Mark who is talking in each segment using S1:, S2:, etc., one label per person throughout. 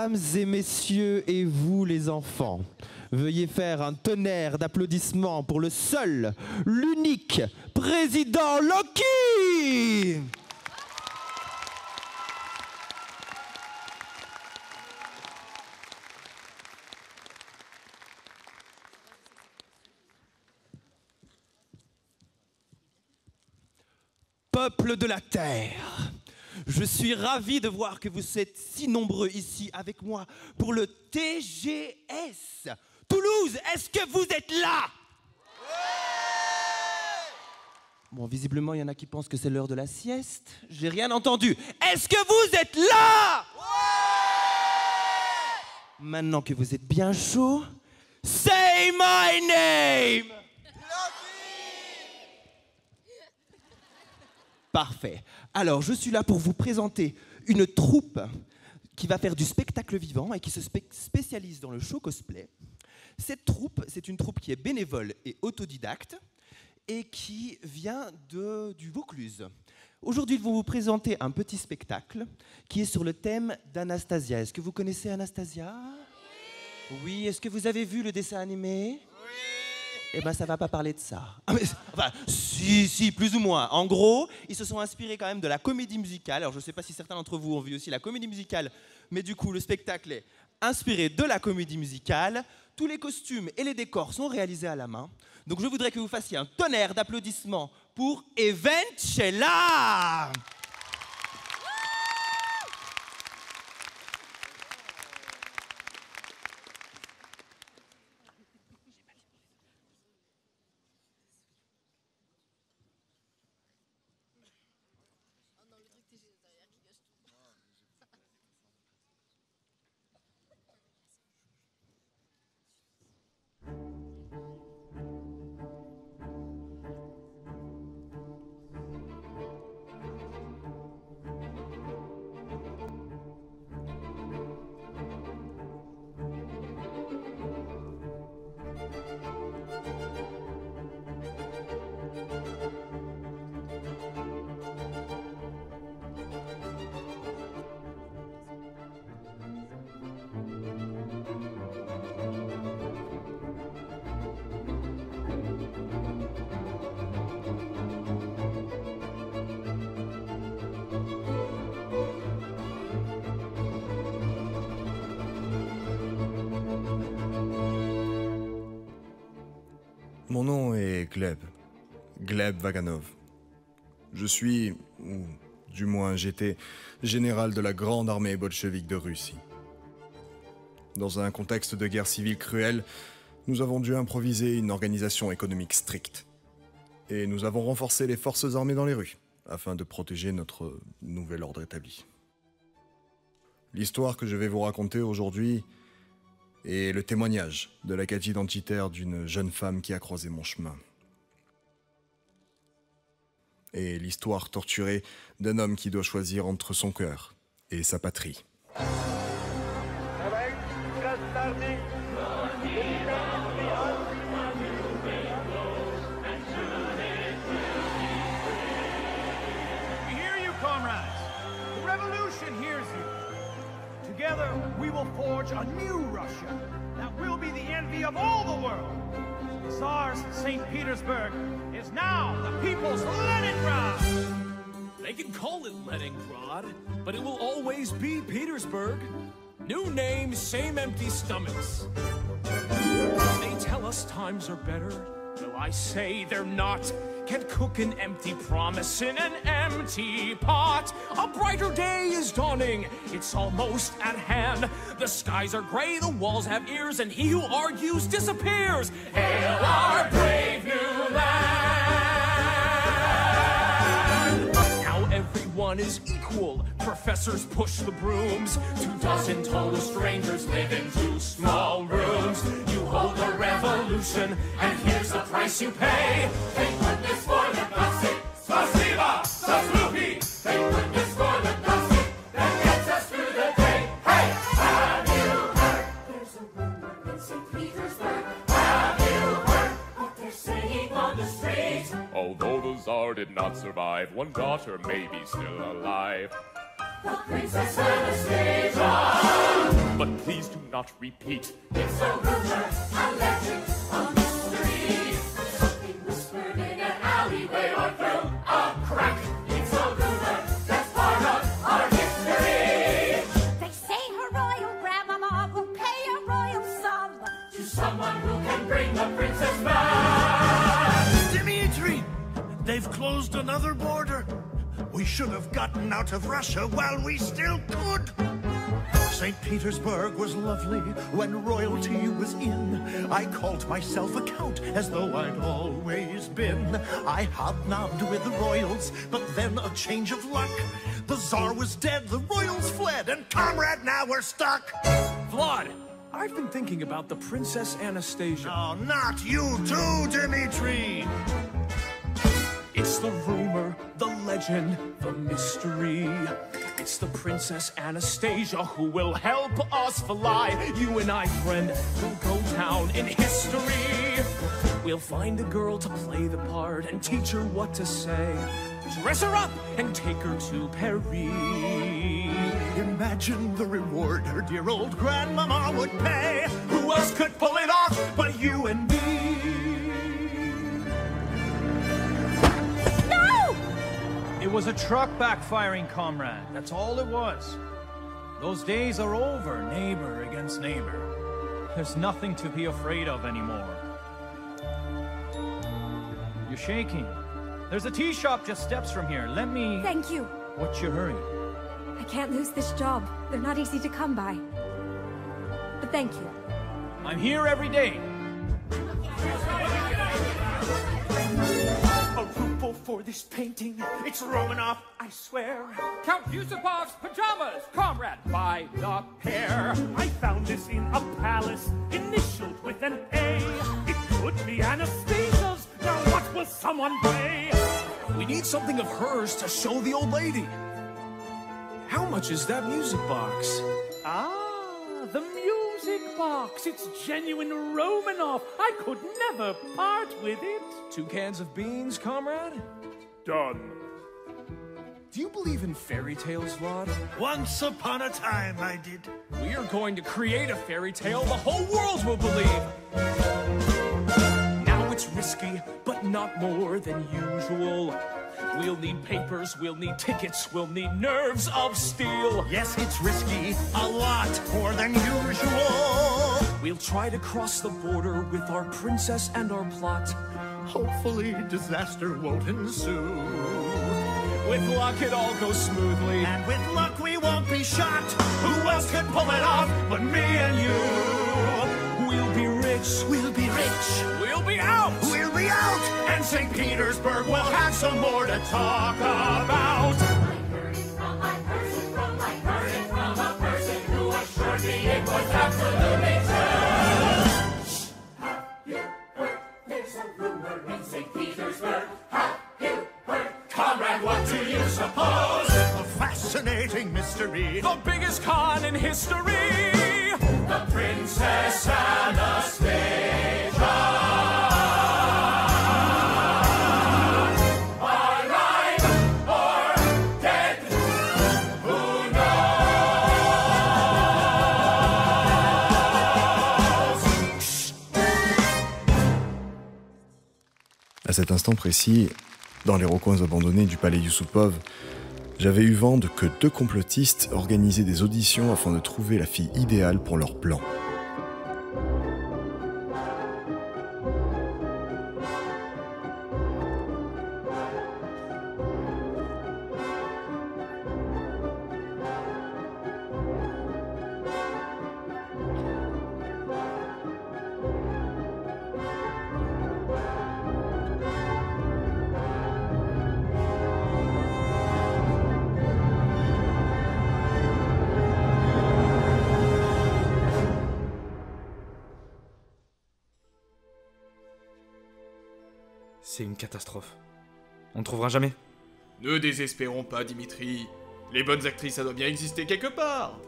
S1: Mesdames et messieurs, et vous les enfants, veuillez faire un tonnerre d'applaudissements pour le seul, l'unique président Loki! Peuple de la Terre, je suis ravi de voir que vous êtes si nombreux ici avec moi pour le TGS. Toulouse, est-ce que vous êtes là? Bon, visiblement, il y en a qui pensent que c'est l'heure de la sieste. J'ai rien entendu. Est-ce que vous êtes là? Maintenant que vous êtes bien chaud, say my name! Parfait. Alors, je suis là pour vous présenter une troupe qui va faire du spectacle vivant et qui se spécialise dans le show cosplay. Cette troupe, c'est une troupe qui est bénévole et autodidacte et qui vient du Vaucluse. Aujourd'hui, ils vont vous présenter un petit spectacle qui est sur le thème d'Anastasia. Est-ce que vous connaissez Anastasia? Oui. Est-ce que vous avez vu le dessin animé? Eh ben, ça va pas parler de ça. Ah, mais, enfin, si, plus ou moins. En gros, ils se sont inspirés quand même de la comédie musicale. Alors, je sais pas si certains d'entre vous ont vu aussi la comédie musicale, mais du coup, le spectacle est inspiré de la comédie musicale. Tous les costumes et les décors sont réalisés à la main. Donc, je voudrais que vous fassiez un tonnerre d'applaudissements pour Eventchella.
S2: Mon nom est Gleb Vaganov. Je suis, ou du moins j'étais, général de la grande armée bolchevique de Russie. Dans un contexte de guerre civile cruelle, nous avons dû improviser une organisation économique stricte. Et nous avons renforcé les forces armées dans les rues, afin de protéger notre nouvel ordre établi. L'histoire que je vais vous raconter aujourd'hui est le témoignage de la carte identitaire d'une jeune femme qui a croisé mon chemin. Et l'histoire torturée d'un homme qui doit choisir entre son cœur et sa patrie.
S3: Together, we will forge a new Russia that will be the envy of all the world. The Tsar's St. Petersburg is now the people's Leningrad.
S4: They can call it Leningrad, but it will always be Petersburg. New name, same empty stomachs. They tell us times are better. Well, I say they're not. Can't cook an empty promise in an empty pot. A brighter day is dawning, it's almost at hand. The skies are gray, the walls have ears, and he who argues disappears. Hail our brave new land! Now everyone is equal, professors push the brooms. 24 total strangers live in 2 small rooms. You hold the revolution, and here's the price you pay. Thank goodness for the gossip. Spasiba, Sasluki. Thank goodness for the gossip that gets us through the day. Hey, have you heard? There's a rumor in St. Petersburg. Have you heard what they're saying on the street? Although the Tsar did not survive, one daughter may be still alive. The Princess Anastasia! but please do not repeat.
S5: It's a rumor, a legend, a mystery. Something whispered in an alleyway or through a crack. It's a rumor that's part of our history.
S6: They say her royal grandmama will pay a royal sum
S5: To someone who can bring the princess back.
S3: Dmitri! They've closed another border. We should have gotten out of Russia while we still could. St. Petersburg was lovely when royalty was in. I called myself a count as though I'd always been. I hobnobbed with the royals, but then a change of luck. The Tsar was dead, the royals fled, and comrade, now we're stuck.
S4: Vlad, I've been thinking about the Princess Anastasia.
S3: Oh, not you too, Dmitri!
S4: It's the rumor, the legend, the mystery. It's the Princess Anastasia who will help us fly. You and I, friend, will go down in history. We'll find a girl to play the part and teach her what to say. Dress her up and take her to Paris.
S3: Imagine the reward her dear old grandmama would pay.
S4: Who else could pull it off but you and me?
S7: It was a truck backfiring, comrade. That's all it was. Those days are over, neighbor against neighbor. There's nothing to be afraid of anymore. You're shaking. There's a tea shop just steps from here. Let me...
S6: Thank you.
S7: What's your hurry?
S6: I can't lose this job. They're not easy to come by. But thank you.
S7: I'm here every day.
S4: A ruble for this painting. It's Romanov, I swear.
S8: Count Yusupov's pajamas, comrade, by the pair.
S3: I found this in a palace, initialed with an A. It could be Anastasia's. Now what will someone pay?
S4: We need something of hers to show the old lady. How much is that music box?
S3: Ah, the music box. It's genuine Romanov. I could never part with it.
S4: 2 cans of beans, comrade?
S3: Done.
S4: Do you believe in fairy tales, Vlad?
S3: Once upon a time, I did.
S4: We are going to create a fairy tale the whole world will believe. Now it's risky, but not more than usual. We'll need papers, we'll need tickets, we'll need nerves of steel.
S3: Yes, it's risky, a lot more than usual.
S4: We'll try to cross the border with our princess and our plot.
S3: Hopefully, disaster won't ensue.
S4: With luck, it all goes smoothly.
S3: And with luck, we won't be shot.
S4: Who else could pull it off but me and you? We'll be rich.
S3: We'll be rich.
S4: We'll be out.
S3: We'll be out.
S4: And St. Petersburg will have some more to talk about.
S5: I heard it from a person who assured me it was absolutely true. Shh, have you heard? There's a rumor in St. Petersburg. Have you heard?
S4: Comrade, what do you suppose?
S3: A fascinating mystery.
S4: The biggest con in history. The Princess Anastasia.
S2: À cet instant précis, dans les recoins abandonnés du palais Yusupov, j'avais eu vent que 2 complotistes organisaient des auditions afin de trouver la fille idéale pour leur plan.
S9: C'est une catastrophe. On ne trouvera jamais.
S10: Ne désespérons pas, Dimitri. Les bonnes actrices, ça doit bien exister quelque part.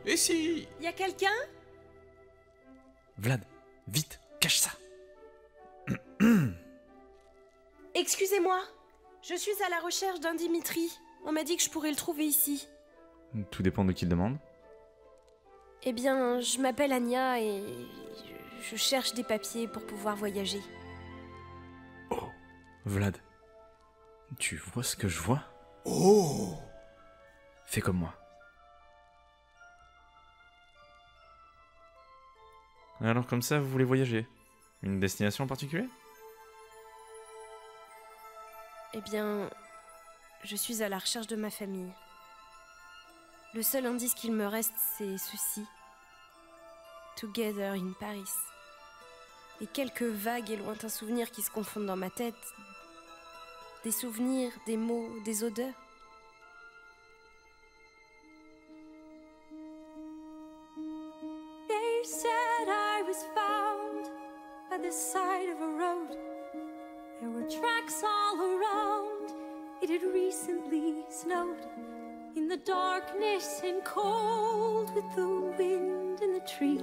S10: Et si...
S11: Y a quelqu'un?
S9: Vlad, vite, cache ça.
S11: Excusez-moi, je suis à la recherche d'un Dimitri. On m'a dit que je pourrais le trouver ici.
S9: Tout dépend de qui le demande.
S11: Eh bien, je m'appelle Anya et je cherche des papiers pour pouvoir voyager.
S9: Oh, Vlad. Tu vois ce que je vois?
S3: Oh!
S9: Fais comme moi. Alors comme ça, vous voulez voyager? Une destination en particulier?
S11: Eh bien, je suis à la recherche de ma famille. Le seul indice qu'il me reste, c'est ceci. Together in Paris. Et quelques vagues et lointains souvenirs qui se confondent dans ma tête. Des souvenirs, des mots, des odeurs.
S6: They said I was found by the side of a road. There were tracks all around. It had recently snowed. In the darkness and cold, with the wind in the trees,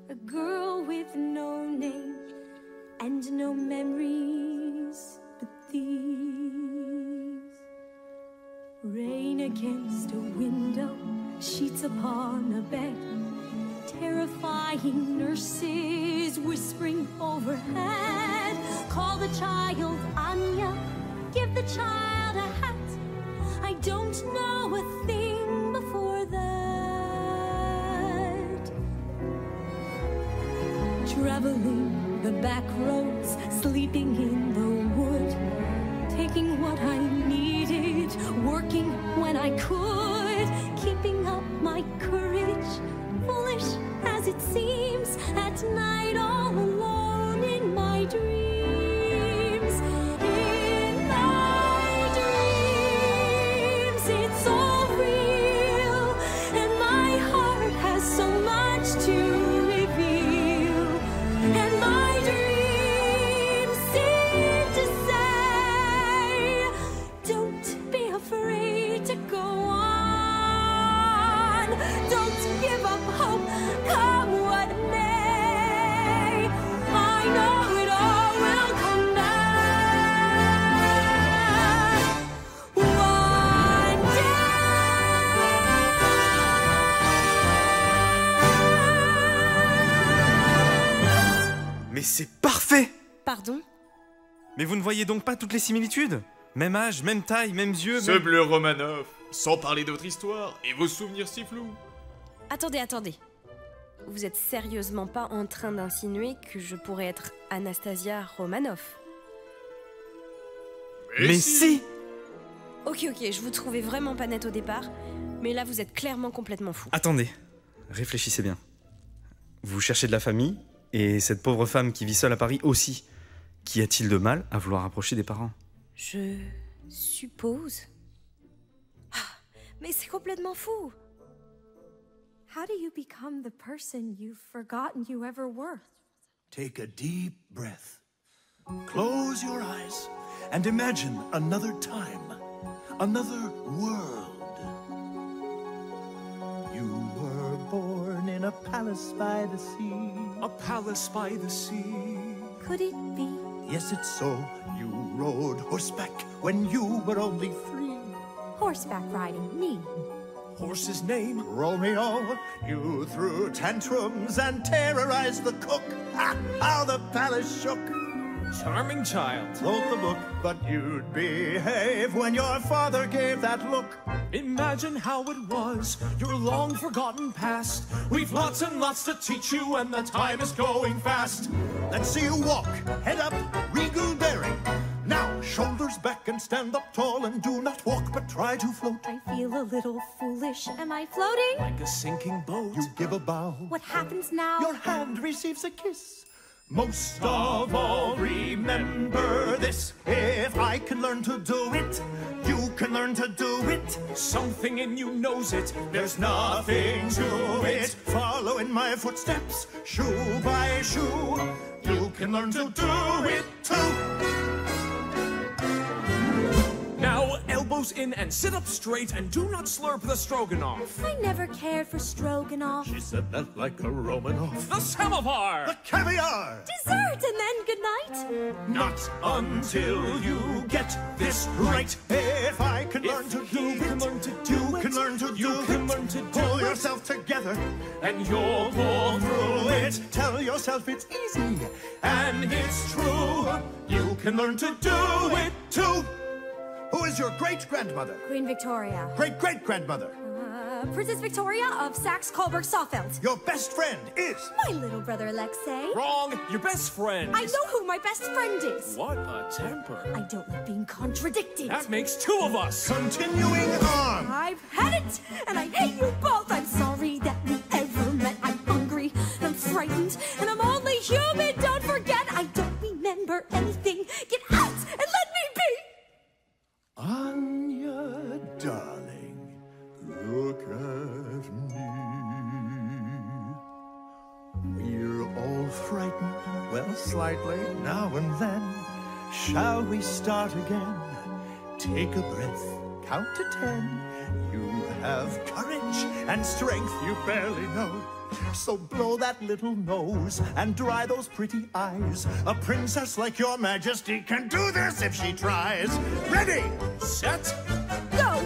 S6: a girl with no name and no memories but these. Rain against a window, sheets upon a bed, terrifying nurses whispering overhead. Call the child Anya, give the child a hat. I don't know a thing before that. Traveling the back roads, sleeping in the wood, taking what I needed, working when I could, keeping up my courage, foolish as it seems, at night all alone in my dreams. It's all real, and my heart has so much to reveal, and my dreams seem to say, don't be afraid to go on, don't give up hope, come what may. I know it all will come back.
S9: Mais c'est parfait!
S11: Pardon?
S9: Mais vous ne voyez donc pas toutes les similitudes? Même âge, même taille, mêmes yeux,
S10: Ce bleu Romanov, sans parler de votre histoire et vos souvenirs si flous.
S11: Attendez, attendez. Vous êtes sérieusement pas en train d'insinuer que je pourrais être Anastasia Romanoff?
S9: Mais si!
S11: Ok, je vous trouvais vraiment pas net au départ, mais là vous êtes clairement complètement fou.
S9: Attendez, réfléchissez bien. Vous cherchez de la famille, et cette pauvre femme qui vit seule à Paris aussi. Qu'y a-t-il de mal à vouloir approcher des parents?
S11: Je suppose. Ah, mais c'est complètement fou.
S6: How do you become the person you've forgotten you ever were?
S3: Take a deep breath. Close your eyes and imagine another time, another world. You were born in a palace by the sea.
S4: A palace by the sea.
S6: Could it be?
S3: Yes, it's so. You rode horseback when you were only 3.
S6: Horseback riding, me.
S3: Horse's name, Romeo. You threw tantrums and terrorized the cook. Ha! How the palace shook.
S4: Charming child.
S3: Wrote the book, but you'd behave when your father gave that look.
S4: Imagine how it was, your long forgotten past. We've lots and lots to teach you, and the time is going fast.
S3: Let's see you walk, head up, regal bearing. Now, shoulders back and stand up tall, and do not walk, but try to float.
S6: I feel a little foolish. Am I floating?
S4: Like a sinking boat.
S3: You give a bow.
S6: What happens now?
S3: Your hand receives a kiss. Most of all, remember this. If I can learn to do it, you can learn to do it.
S4: Something in you knows it.
S3: There's nothing to it. Follow in my footsteps, shoe by shoe. You can learn to do it too.
S4: Now, elbows in and sit up straight, and do not slurp the stroganoff.
S6: I never cared for stroganoff.
S3: She said that like a Romanov.
S4: The samovar!
S3: The caviar!
S6: Dessert and then good night.
S3: Not until you get this right. If I can learn to do it, you can learn to do it. Pull your yourself together, and you'll pull through it. Tell yourself it's easy, and it's true. You can learn to do it too. Who is your great-grandmother?
S6: Queen Victoria.
S3: Great-great-grandmother.
S6: Princess Victoria of Saxe-Coburg-Saalfeld.
S3: Your best friend is?
S6: My little brother Alexei.
S8: Wrong! Your best friend.
S6: I know who my best friend is.
S8: What a temper.
S6: I don't like being contradicted.
S8: That makes two of us.
S3: Continuing on.
S6: I've had it, and I hate you both. I'm sorry that we ever met. I'm hungry, I'm frightened, and I'm only human. Don't forget, I don't remember anything. Get out and let me be.
S3: Anya, darling, look at me. We're all frightened, well, slightly, now and then. Shall we start again? Take a breath, count to 10. You have courage and strength you barely know. So blow that little nose and dry those pretty eyes. A princess like your majesty can do this if she tries. Ready, set,
S6: go!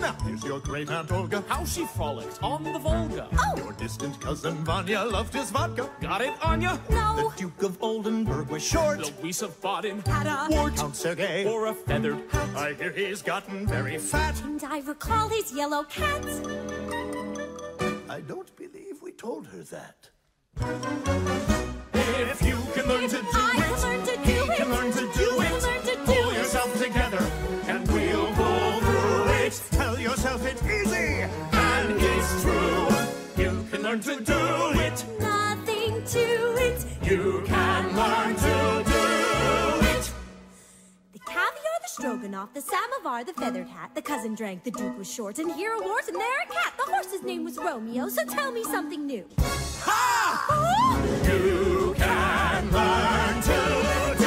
S3: Now here's your great Aunt Olga.
S8: How she frolicked on the Volga.
S6: Oh!
S3: Your distant cousin Vanya loved his vodka.
S8: Got it, Anya?
S6: No!
S3: The Duke of Oldenburg was short.
S8: Louise of Baden.
S6: Had a
S8: wart.
S3: Count Sergei.
S8: Or a feathered hat.
S3: I hear he's gotten very fat.
S6: And I recall his yellow cat.
S3: I don't believe we told her that.
S8: If you can learn to do
S6: I can learn to do
S8: he
S6: it.
S8: can learn to do
S6: You
S8: it.
S6: can learn to do
S8: Pull
S6: it.
S8: yourself together, and we'll pull through it.
S3: Tell yourself it's easy.
S8: And it's true. You can learn to do it.
S6: Nothing to it.
S8: You can learn to do it.
S6: The caviar, the stroganoff, the samovar, the feathered hat. The cousin drank, the duke was short, and here a horse, and there a cat. The horse's name was Romeo, so tell me something new.
S3: Ha!
S6: Oh!
S8: You can learn to do it.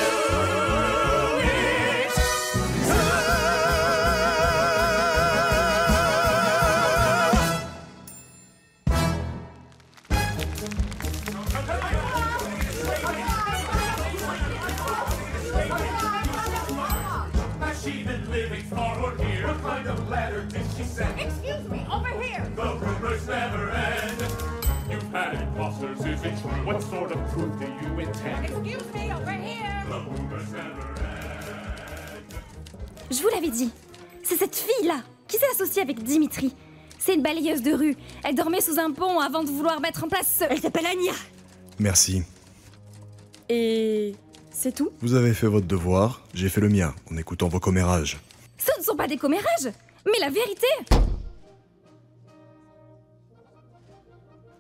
S8: She been living forward here. What kind of letter did she send?
S12: Excuse me, over here.
S8: The rumors never end. You've had imposters, is it true? What sort of proof do you intend?
S12: Excuse me, over here.
S8: The rumors never end.
S13: Je vous l'avais dit, c'est cette fille-là qui s'est associée avec Dimitri. C'est une balayeuse de rue. Elle dormait sous un pont avant de vouloir mettre en place ce...
S6: Elle s'appelle Anya.
S2: Merci.
S13: Et... c'est tout?
S2: Vous avez fait votre devoir, j'ai fait le mien, en écoutant vos commérages.
S13: Ce ne sont pas des commérages, mais la vérité.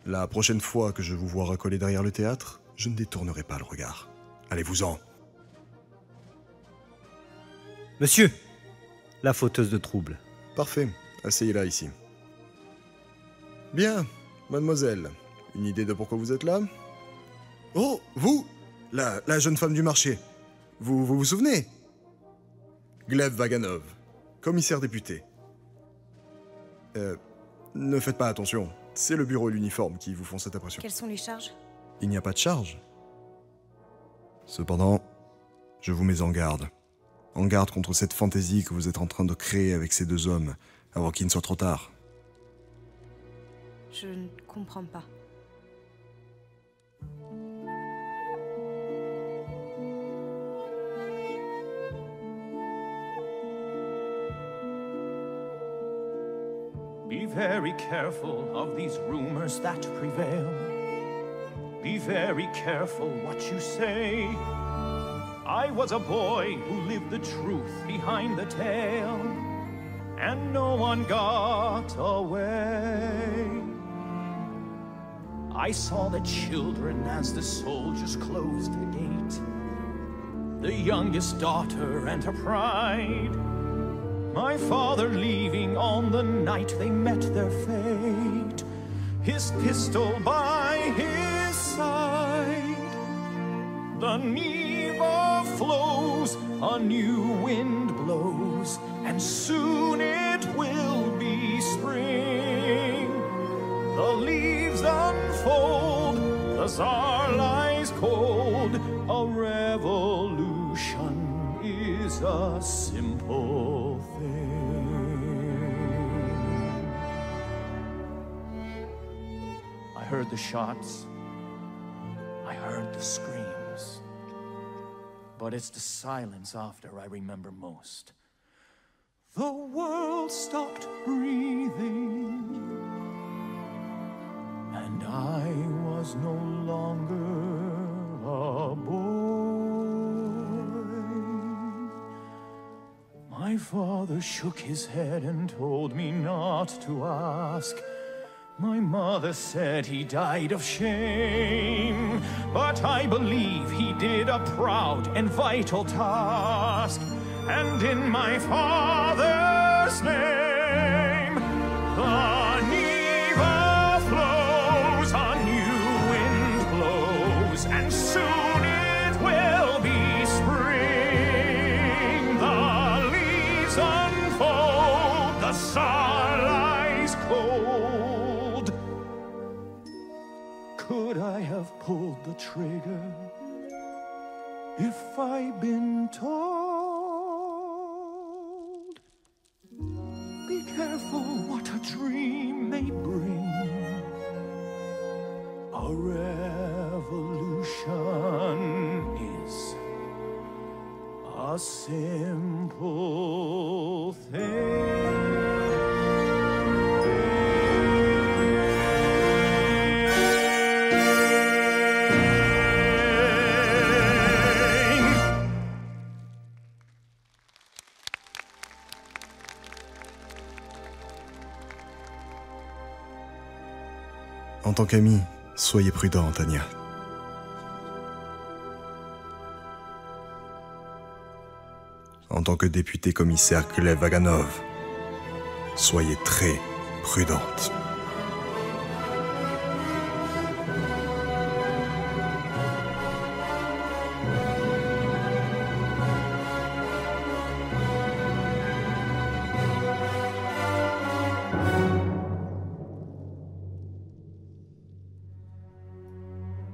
S2: La prochaine fois que je vous vois racoler derrière le théâtre, je ne détournerai pas le regard. Allez-vous-en.
S14: Monsieur, la fauteuse de trouble.
S2: Parfait, asseyez-la ici. Bien, mademoiselle, une idée de pourquoi vous êtes là? Oh, vous, la jeune femme du marché. Vous souvenez? Gleb Vaganov, commissaire député. Ne faites pas attention, c'est le bureau et l'uniforme qui vous font cette impression.
S11: Quelles sont les charges?
S2: Il n'y a pas de charge. Cependant, je vous mets en garde. En garde contre cette fantaisie que vous êtes en train de créer avec ces deux hommes, avant qu'il ne soit trop tard.
S11: Je ne comprends pas.
S7: Be very careful of these rumors that prevail. Be very careful what you say. I was a boy who lived the truth behind the tale, and no one got away. I saw the children as the soldiers closed the gate, the youngest daughter and her pride, my father leaving on the night they met their fate, his pistol by his side. The Neva flows, a new wind blows, and soon it will be spring. The leaves unfold, the Tsar lies cold. A revolution is a simple thing. heard the shots. I heard the screams. But it's the silence after I remember most. The world stopped breathing, and I was no longer a boy. My father shook his head and told me not to ask. My mother said he died of shame, but I believe he did a proud and vital task. And in my father's name, the Neva flows, a new wind blows, and soon it will be spring. The leaves unfold, the sun lies cold. Could I have pulled the trigger if I'd been told? Be careful what a dream may bring. A revolution is a simple thing.
S2: En tant qu'ami, soyez prudente, Anya. En tant que député commissaire Gleb Vaganov, soyez très prudente.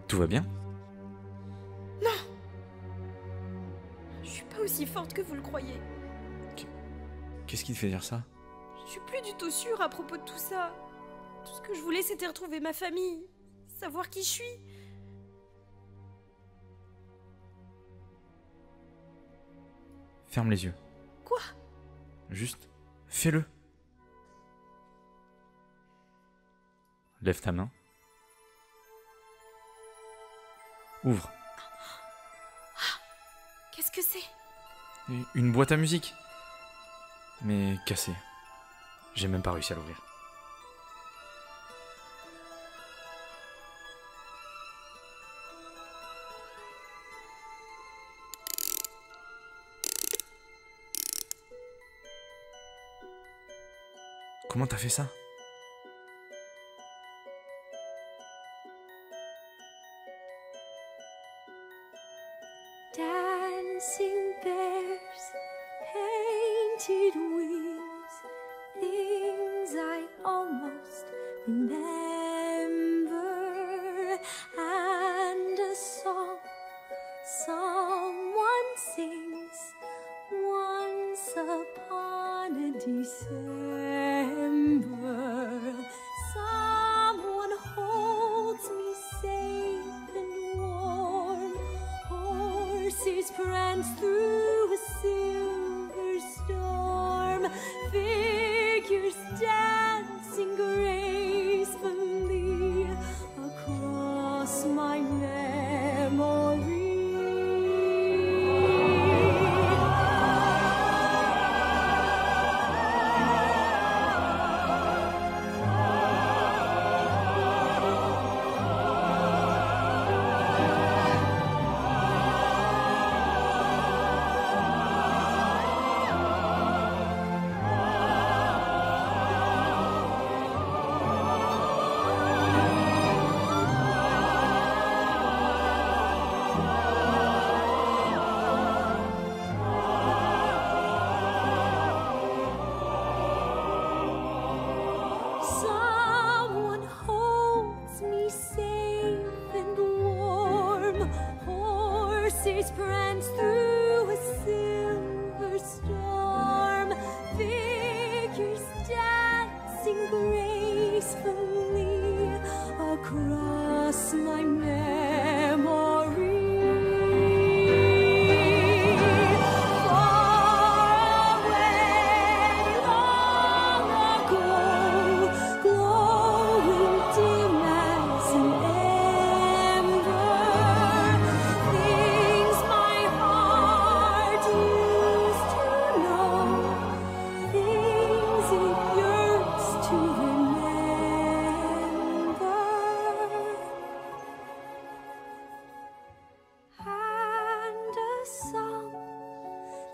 S9: Tout va bien?
S11: Non! Je suis pas aussi forte que vous le croyez.
S9: Qu'est-ce qui te fait dire ça?
S11: Je suis plus du tout sûre à propos de tout ça. Tout ce que je voulais, c'était retrouver ma famille. Savoir qui je suis.
S9: Ferme les yeux.
S11: Quoi?
S9: Juste, fais-le. Lève ta main. Ouvre.
S11: Qu'est-ce que c'est?
S9: Une boîte à musique. Mais cassée. J'ai même pas réussi à l'ouvrir. Comment t'as fait ça?
S6: Dancing bears, painted wings, things I almost remember, and a song someone sings once upon a December. Someone holds me safe and warm. Horses prance through a silver storm. Figures dancing gracefully across my memory.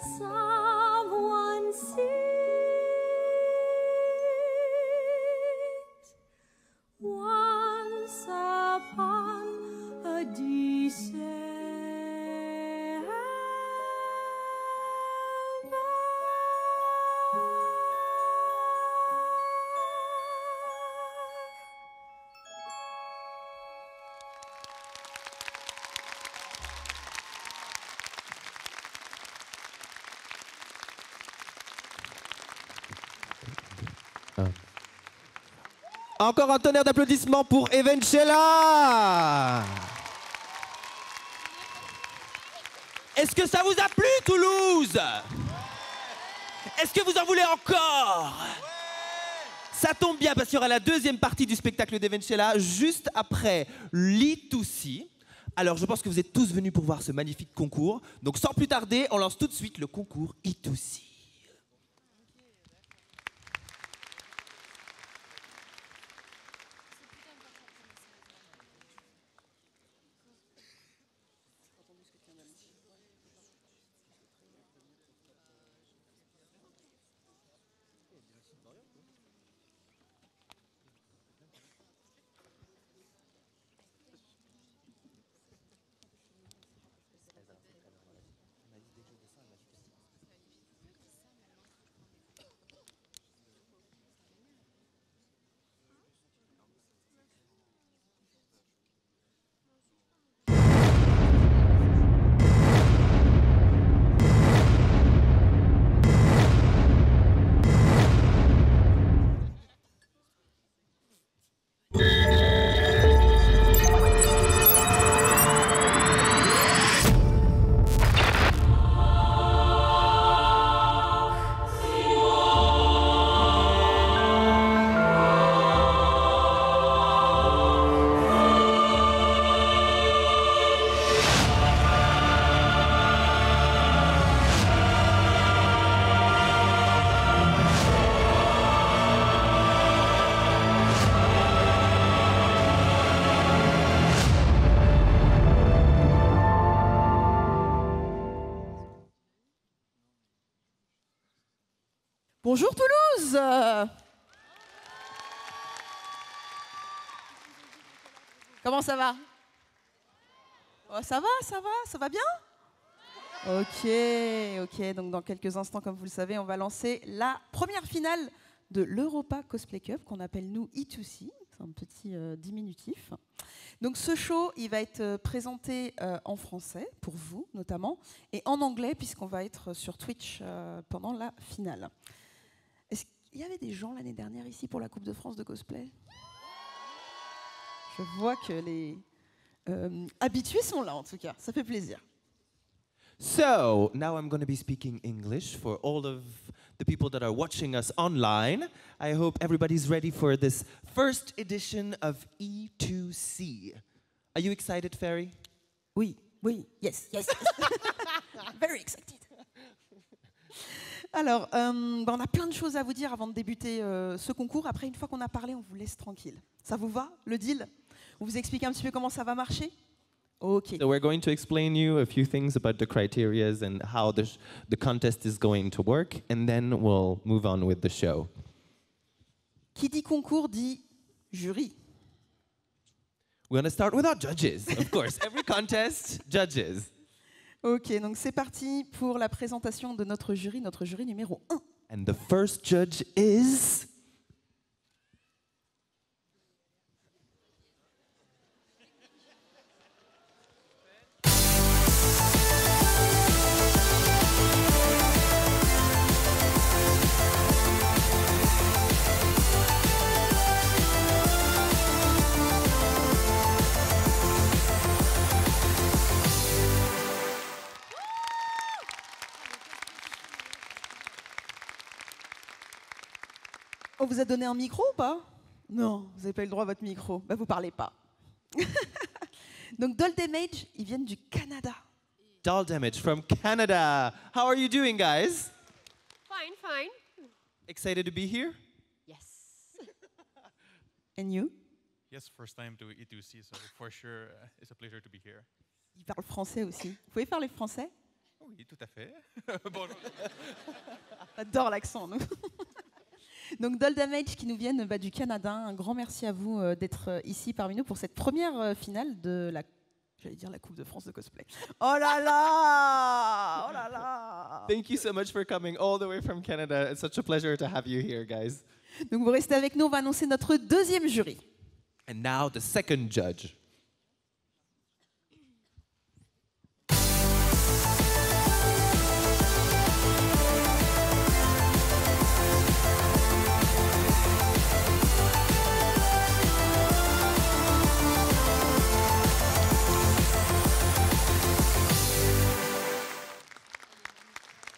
S6: someone sings. Once upon a
S1: Encore un tonnerre d'applaudissements pour Evenchella. Est-ce que ça vous a plu, Toulouse? Est-ce que vous en voulez encore? Ça tombe bien parce qu'il y aura la deuxième partie du spectacle d'Evenchella juste après l'E2C. Alors je pense que vous êtes tous venus pour voir ce magnifique concours. Donc sans plus tarder, on lance tout de suite le concours E2C.
S15: Bonjour Toulouse. Comment ça va? Oh, ça va bien? Ok. Donc dans quelques instants, comme vous le savez, on va lancer la première finale de l'Europa Cosplay Cup qu'on appelle nous E2C. C'est un petit diminutif. Donc ce show, il va être présenté en français, pour vous notamment, et en anglais, puisqu'on va être sur Twitch pendant la finale. Est-ce qu'il y avait des gens l'année dernière ici pour la Coupe de France de cosplay? Je vois que les habitués sont là, en tout cas. Ça fait plaisir.
S1: So, now I'm going to be speaking English for all of the people that are watching us online. I hope everybody's ready for this first edition of E2C. Are you excited, Ferry?
S15: Oui, yes. Very excited. Alors, on a plein de choses à vous dire avant de débuter ce concours. Après, une fois qu'on a parlé, on vous laisse tranquille. Ça vous va, le deal? On vous explique un petit peu comment ça va marcher? Ok.
S1: So we're going to explain you a few things about the criterias and how the contest is going to work, and then we'll move on with the show.
S15: Qui dit concours dit jury.
S1: We're going to start with our judges, of course. Every contest, judges.
S15: Ok, donc c'est parti pour la présentation de notre jury numéro 1.
S1: And the first judge is...
S15: On vous a donné un micro ou pas? Non, vous n'avez pas eu le droit à votre micro. Bah, vous parlez pas. Donc Doll Damage, ils viennent du Canada.
S1: Doll Damage from Canada. How are you doing, guys?
S16: Fine.
S1: Excited to be here?
S16: Yes.
S15: And you?
S17: Yes, first time to E2C, so for sure it's a pleasure to be here.
S15: Ils parlent français aussi. Vous pouvez parler français?
S17: Oui, tout à fait. Bonjour.
S15: J'adore l'accent, nous. Donc Doll Damage qui nous viennent du Canada, un grand merci à vous d'être ici parmi nous pour cette première finale de la, j'allais dire la Coupe de France de cosplay. Oh là là, oh là là.
S1: Thank you so much for coming all the way from Canada. It's such a pleasure to have you here, guys.
S15: Donc vous restez avec nous, on va annoncer notre deuxième jury.
S1: And now the second judge.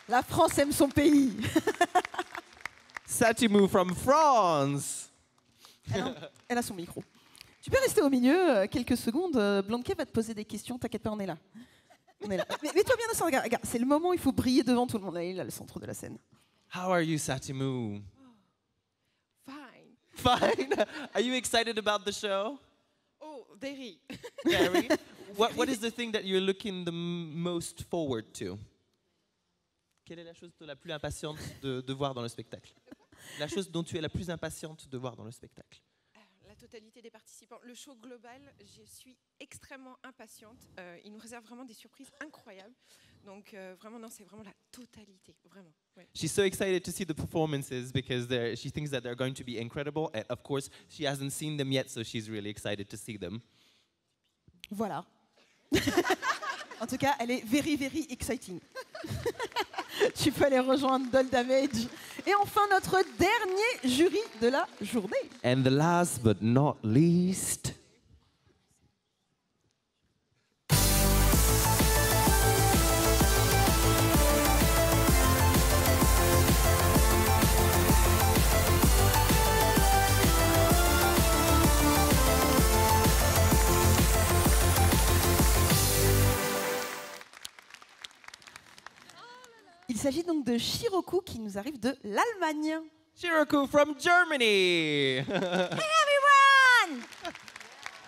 S15: La France aime son pays.
S1: Satimu from France.
S15: Elle a son micro. Tu peux rester au milieu quelques secondes. Blanquet va te poser des questions. T'inquiète pas, on est là. On est là. Mets-toi bien au centre. Regarde, c'est le moment où il faut briller devant tout le monde. Là, il est là, le centre de la scène.
S1: How are you, Satimu?
S18: Fine.
S1: Fine. Are you excited about the show?
S18: Oh, very.
S1: Very. What is the thing that you're looking the most forward to? Quelle est la chose la plus impatiente de voir dans le spectacle? La chose dont tu es la plus impatiente de voir dans le spectacle?
S18: La totalité des participants. Le show global, je suis extrêmement impatiente. Il nous réserve vraiment des surprises incroyables. Donc vraiment, non, c'est vraiment la totalité, vraiment. Ouais.
S1: She's so excited to see the performances because she thinks that they're going to be incredible. And of course, she hasn't seen them yet, so she's really excited to see them.
S15: Voilà. En tout cas, elle est very, very exciting. Tu peux aller rejoindre Doll Damage. Et enfin, notre dernier jury de la journée.
S1: And the last but not least...
S15: Il s'agit donc de Shiroku qui nous arrive de l'Allemagne.
S1: Shiroku from Germany.
S19: Hey everyone!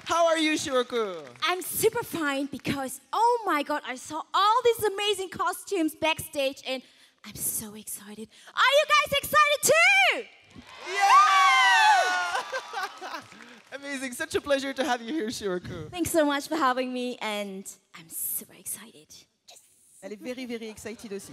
S1: How are you, Shiroku?
S19: I'm super fine because, oh my god, I saw all these amazing costumes backstage and I'm so excited. Are you guys excited too?
S1: Yeah! Amazing. Such a pleasure to have you here, Shiroku.
S19: Thanks so much for having me and I'm super excited. Yes.
S15: Elle est very, very excited aussi.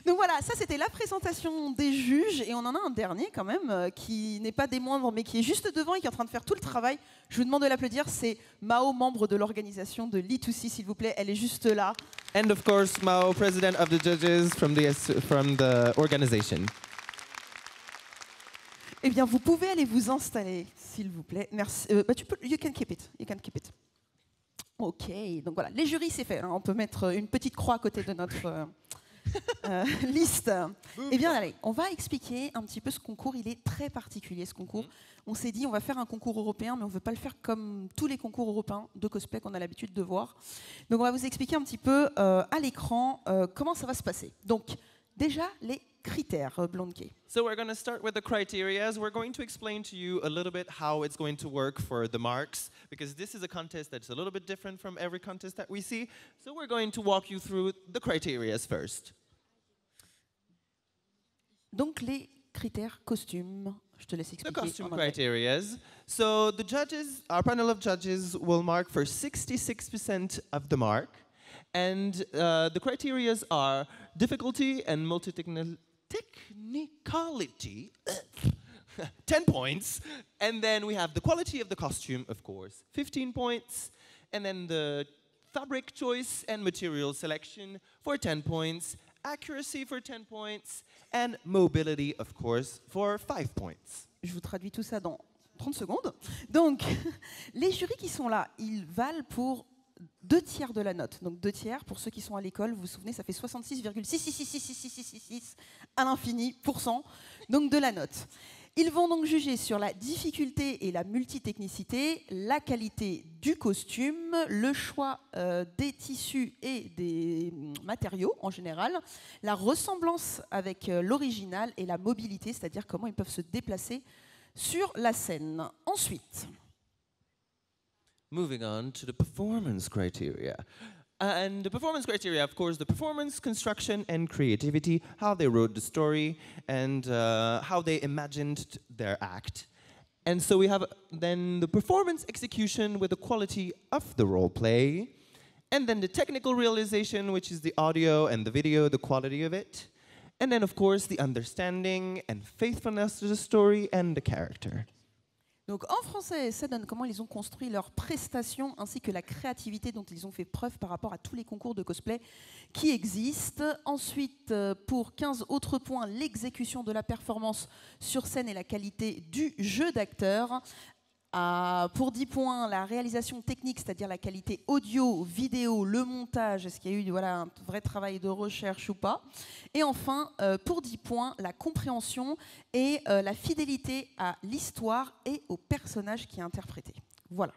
S15: Donc voilà, ça c'était la présentation des juges et on en a un dernier quand même qui n'est pas des moindres mais qui est juste devant et qui est en train de faire tout le travail. Je vous demande de l'applaudir, c'est Mao, membre de l'organisation de l'E2C s'il vous plaît, elle est juste là.
S1: And of course, Mao, president of the judges from the organization.
S15: Eh bien, vous pouvez aller vous installer s'il vous plaît. Merci. Tu peux, you can keep it. You can keep it. Ok, donc voilà, les jurys c'est fait. Hein. On peut mettre une petite croix à côté de notre liste. Eh bien, allez, on va expliquer un petit peu ce concours. Il est très particulier, ce concours. On s'est dit, on va faire un concours européen, mais on ne veut pas le faire comme tous les concours européens de cosplay qu'on a l'habitude de voir. Donc, on va vous expliquer un petit peu à l'écran comment ça va se passer. Donc, déjà, les critères, Blondquet.
S1: So we're going to start with the criteria. We're going to explain to you a little bit how it's going to work for the marks, because this is a contest that's a little bit different from every contest that we see. So we're going to walk you through the criteria first.
S15: Donc les critères costumes, je te laisse expliquer.
S1: The costume criteria. So the judges, our panel of judges will mark for 66% of the mark. And the criteria are difficulty and multi-technicality, 10 points. And then we have the quality of the costume, of course, 15 points. And then the fabric choice and material selection for 10 points. Accuracy for 10 points. And mobility, of course, for 5 points.
S15: Je vous traduis tout ça dans 30 secondes. Donc, les jurys qui sont là, ils valent pour 2 tiers de la note. Donc 2 tiers, pour ceux qui sont à l'école, vous vous souvenez, ça fait 66,6666666 à l'infini %, donc de la note. Ils vont donc juger sur la difficulté et la multitechnicité, la qualité du costume, le choix des tissus et des matériaux en général, la ressemblance avec l'original et la mobilité, c'est-à-dire comment ils peuvent se déplacer sur la scène. Ensuite,
S1: moving on to the performance criteria. And the performance criteria, of course, the performance, construction, and creativity, how they wrote the story, and how they imagined their act. And so we have then the performance execution with the quality of the role play, and then the technical realization, which is the audio and the video, the quality of it. And then, of course, the understanding and faithfulness to the story and the character.
S15: Donc en français, ça donne comment ils ont construit leurs prestations ainsi que la créativité dont ils ont fait preuve par rapport à tous les concours de cosplay qui existent. Ensuite, pour 15 autres points, l'exécution de la performance sur scène et la qualité du jeu d'acteur. Pour 10 points, la réalisation technique, c'est-à-dire la qualité audio, vidéo, le montage, est-ce qu'il y a eu un vrai travail de recherche ou pas. Et enfin, pour 10 points, la compréhension et la fidélité à l'histoire et au personnage qui est interprété. Voilà.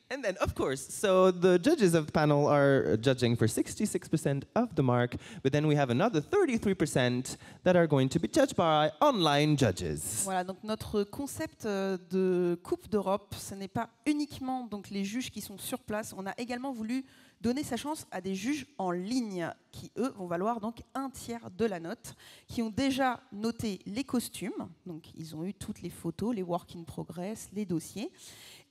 S1: And then, of course, so the judges of the panel are judging for 66% of the mark, but then we have another 33% that are going to be judged by online judges.
S15: Voilà, donc notre concept de Coupe d'Europe, ce n'est pas uniquement donc les juges qui sont sur place, on a également voulu donner sa chance à des juges en ligne qui, eux, vont valoir donc un tiers de la note, qui ont déjà noté les costumes, donc ils ont eu toutes les photos, les work in progress, les dossiers,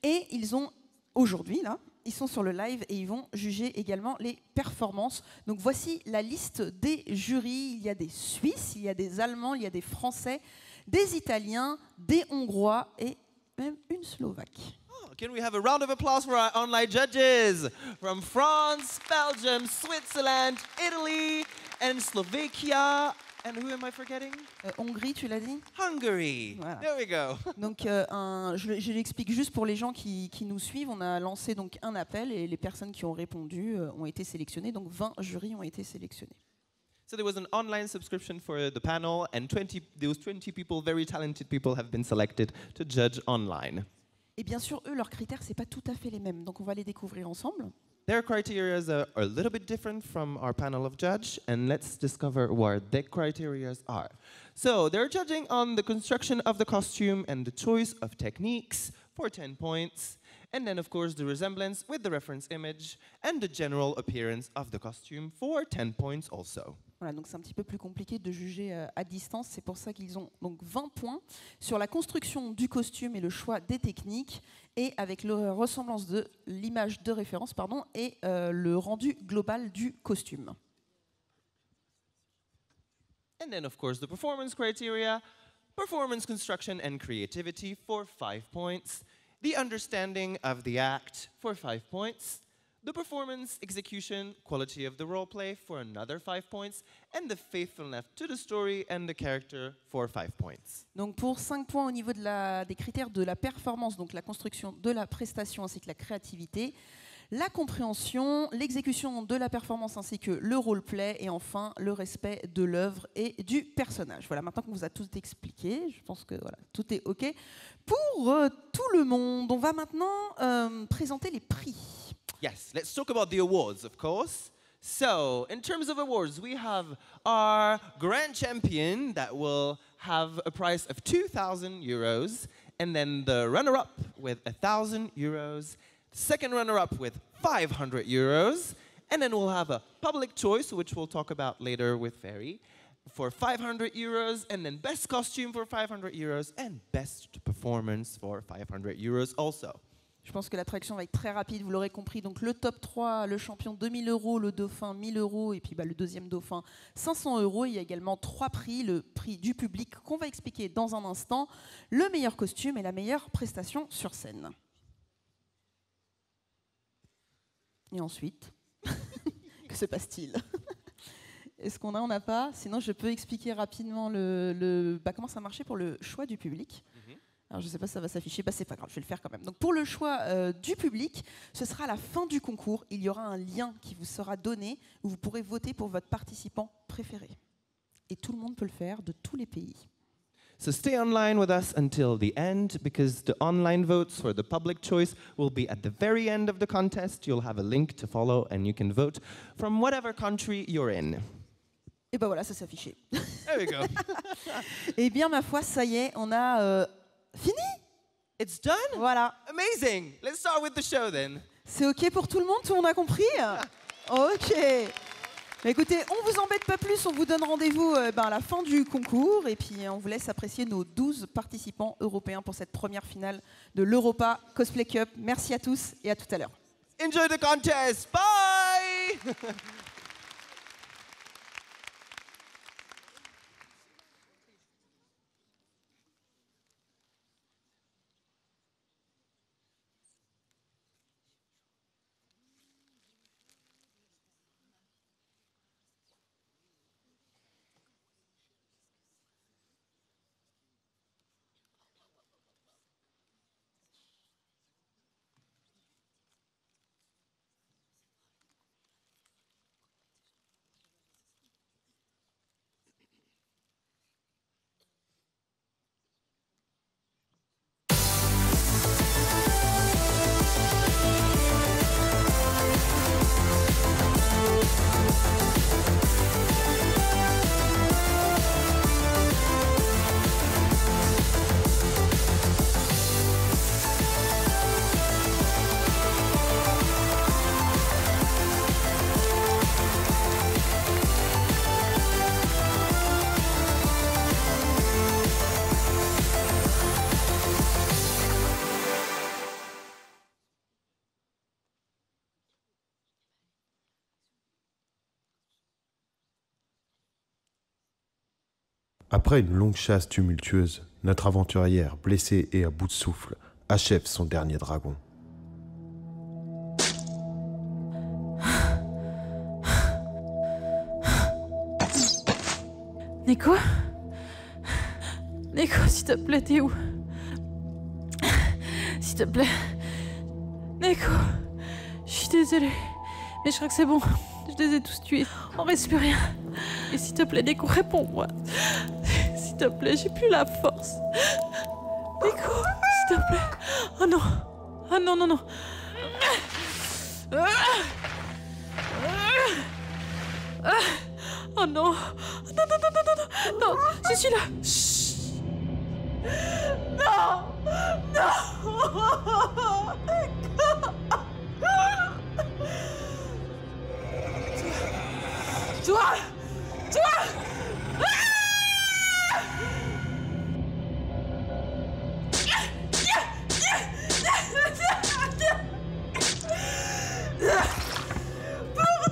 S15: et ils ont aujourd'hui, là, ils sont sur le live et ils vont juger également les performances. Donc voici la liste des jurys. Il y a des Suisses, il y a des Allemands, il y a des Français, des Italiens, des Hongrois et même une Slovaque.
S1: Can we have a round of applause for our online judges from France, Belgium, Switzerland, Italy, and Slovakia. And who am I forgetting?
S15: Hongrie, tu l'as dit?
S1: Hungary.
S15: Voilà.
S1: There we go.
S15: Donc, je l'explique juste pour les gens qui nous suivent. On a lancé donc un appel et les personnes qui ont répondu ont été sélectionnées. Donc, 20 jurys ont été sélectionnés.
S1: So there was an online subscription for the panel, and those 20 people, very talented people, have been selected to judge online.
S15: Et bien sûr, eux, leurs critères, c'est pas tout à fait les mêmes. Donc, on va les découvrir ensemble.
S1: Their criteria are a little bit different from our panel of judge, and let's discover what their criteria are. So they're judging on the construction of the costume and the choice of techniques for 10 points, and then of course the resemblance with the reference image and the general appearance of the costume for 10 points also.
S15: Voilà, donc c'est un petit peu plus compliqué de juger à distance. C'est pour ça qu'ils ont donc 20 points sur la construction du costume et le choix des techniques, et avec la ressemblance de l'image de référence et le rendu global du costume.
S1: And then of course the performance criteria, performance construction and creativity for 5 points, the understanding of the act for 5 points, the performance, execution, quality of the roleplay for another 5 points, and the faithfulness to the story and the character for 5 points.
S15: Donc pour 5 points au niveau des critères de la performance, donc la construction de la prestation ainsi que la créativité, la compréhension, l'exécution de la performance ainsi que le roleplay, et enfin le respect de l'œuvre et du personnage. Voilà, maintenant qu'on vous a tout expliqué, je pense que voilà, tout est OK. Pour tout le monde, on va maintenant présenter les prix.
S1: Yes, let's talk about the awards, of course. So, in terms of awards, we have our grand champion that will have a price of 2,000 euros, and then the runner-up with 1,000 euros, second runner-up with 500 euros, and then we'll have a public choice, which we'll talk about later with Ferry, for 500 euros, and then best costume for 500 euros, and best performance for 500 euros also.
S15: Je pense que l'attraction va être très rapide, vous l'aurez compris. Donc le top 3, le champion 2000 euros, le dauphin 1000 euros et puis le deuxième dauphin 500 euros. Il y a également 3 prix, le prix du public qu'on va expliquer dans un instant, le meilleur costume et la meilleure prestation sur scène. Et ensuite, que se passe-t-il? Est-ce qu'on a, on n'a pas? Sinon je peux expliquer rapidement comment ça marchait pour le choix du public. Alors je ne sais pas si ça va s'afficher, c'est pas grave, je vais le faire quand même. Donc pour le choix du public, ce sera à la fin du concours. Il y aura un lien qui vous sera donné où vous pourrez voter pour votre participant préféré. Et tout le monde peut le faire, de tous les pays.
S1: So stay online with us until the end, because the online votes for the public choice will be at the very end of the contest. You'll have a link to follow and you can vote from whatever country you're in.
S15: Et ben voilà, ça s'est affiché.
S1: There we go.
S15: Eh bien ma foi, ça y est, on a... fini?
S1: It's done?
S15: Voilà.
S1: Amazing. Let's start with the show then.
S15: C'est OK pour tout le monde? Tout le monde a compris? OK. Bah, écoutez, on vous embête pas plus, on vous donne rendez-vous à la fin du concours et puis on vous laisse apprécier nos 12 participants européens pour cette première finale de l'Europa Cosplay Cup. Merci à tous et à tout à l'heure.
S1: Enjoy the contest. Bye.
S20: Après une longue chasse tumultueuse, notre aventurière, blessée et à bout de souffle, achève son dernier dragon.
S21: Neko? Neko, s'il te plaît, t'es où? S'il te plaît. Neko, je suis désolée, mais je crois que c'est bon. Je les ai tous tués. On reste plus rien. Et s'il te plaît, Neko, réponds-moi. S'il te plaît, j'ai plus la force. Neko, s'il te plaît. Oh non. Oh non, non, non. Oh non. Non, non, non, non, non, non. Non, je suis là. Chut. Non. Non. Toi. Pour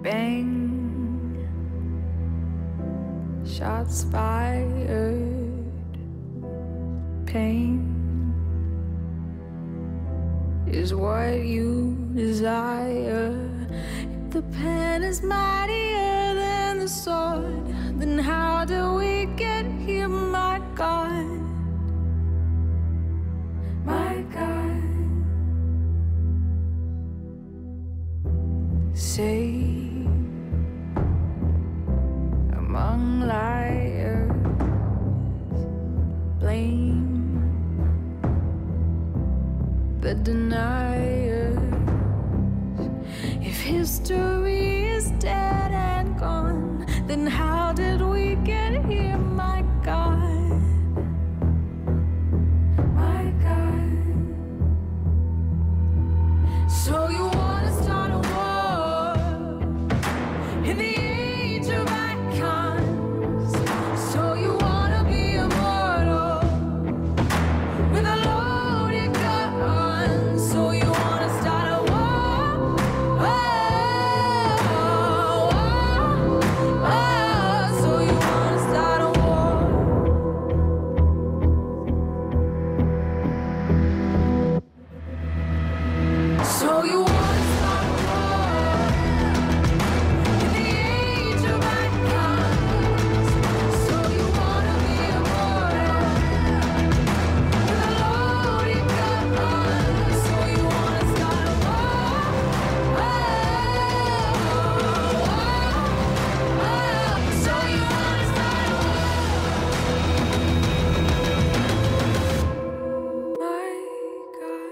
S21: Bang, shots fired, pain is what you desire. If the pen is mightier than
S6: a sword, then how do we get here, my God? My God. Say, among liars, blame the deniers. If history is dead and gone, then how did we get here, my God? My God. So you wanna start a war in the age of icons? So you wanna be immortal with a loaded gun? So you wanna start a war? So you wanna start a war? So you wanna start a war in the age of icons? So you wanna be immortal with a loaded gun? So you wanna start a war? So you wanna start a war? My God.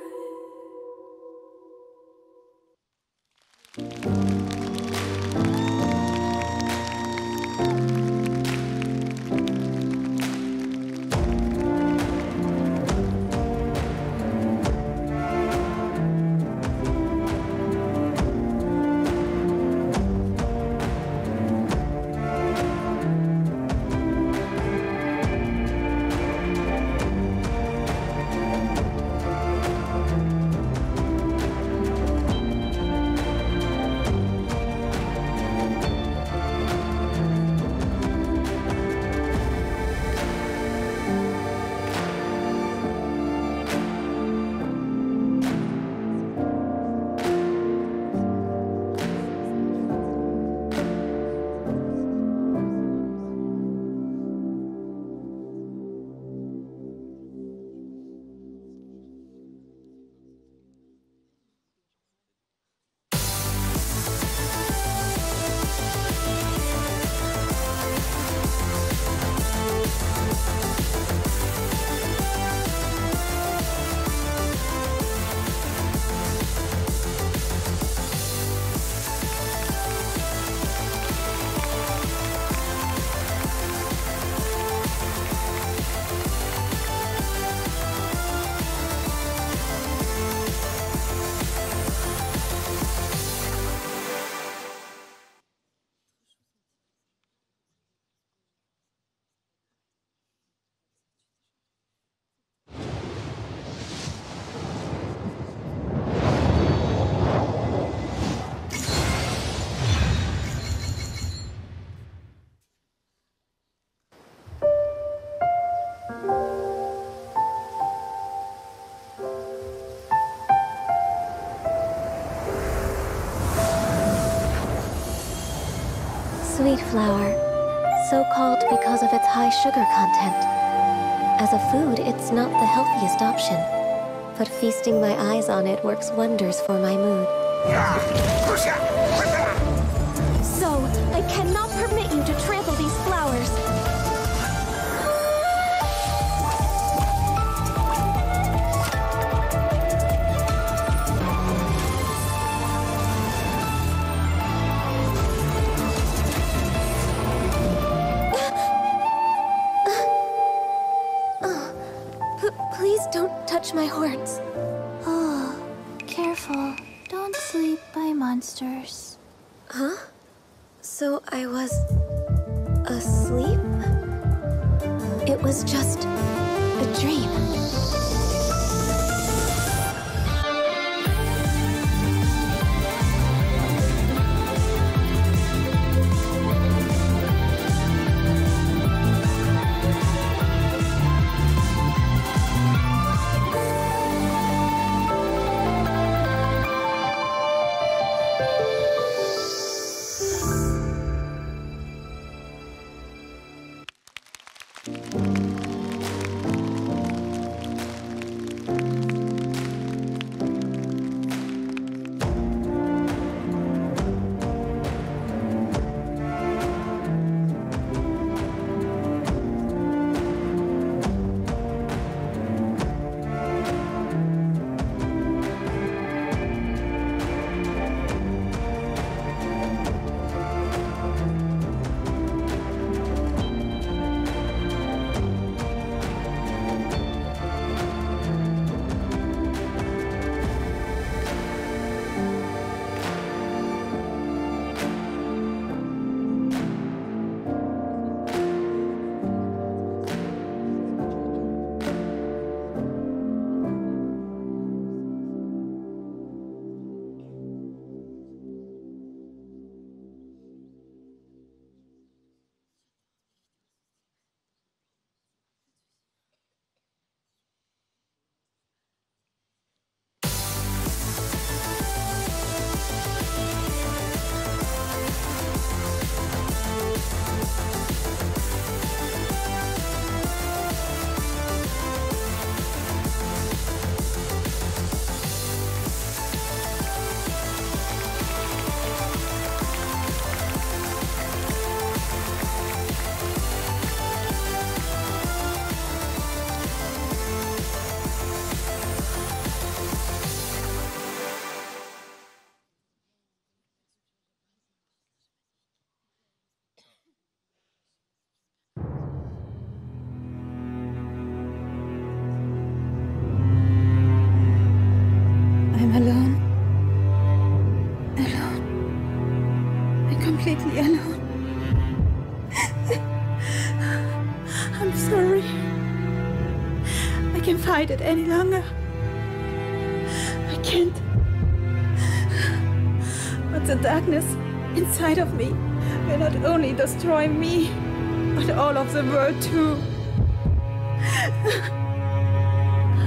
S5: Sweet flower, so called because of its high sugar content. As a food, it's not the healthiest option, but feasting my eyes on it works wonders for my mood.
S19: So, I cannot permit you to trample these flowers.
S5: Please don't touch my horns.
S22: Oh, careful. Don't sleep by monsters.
S5: Huh? So I was asleep? It was just a dream.
S13: I'm alone. Alone. I'm completely alone. I'm sorry. I can't fight it any longer. I can't. But the darkness inside of me will not only destroy me, but all of the world too.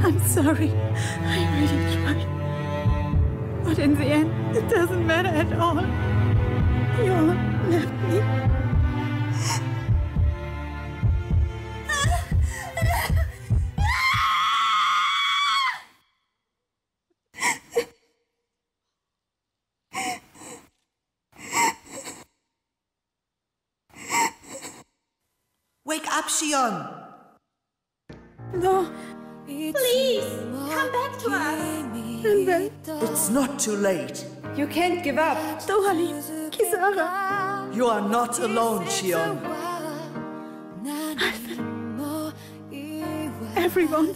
S13: I'm sorry. I really tried. But in the end, it doesn't matter at all. You all left me.
S4: Wake up, Shion!
S13: No.
S19: Please, come back to us.
S13: And then,
S4: It's not too late.
S13: you can't give up. Doraline, Kisara.
S4: You are not alone, Shion.
S13: Everyone.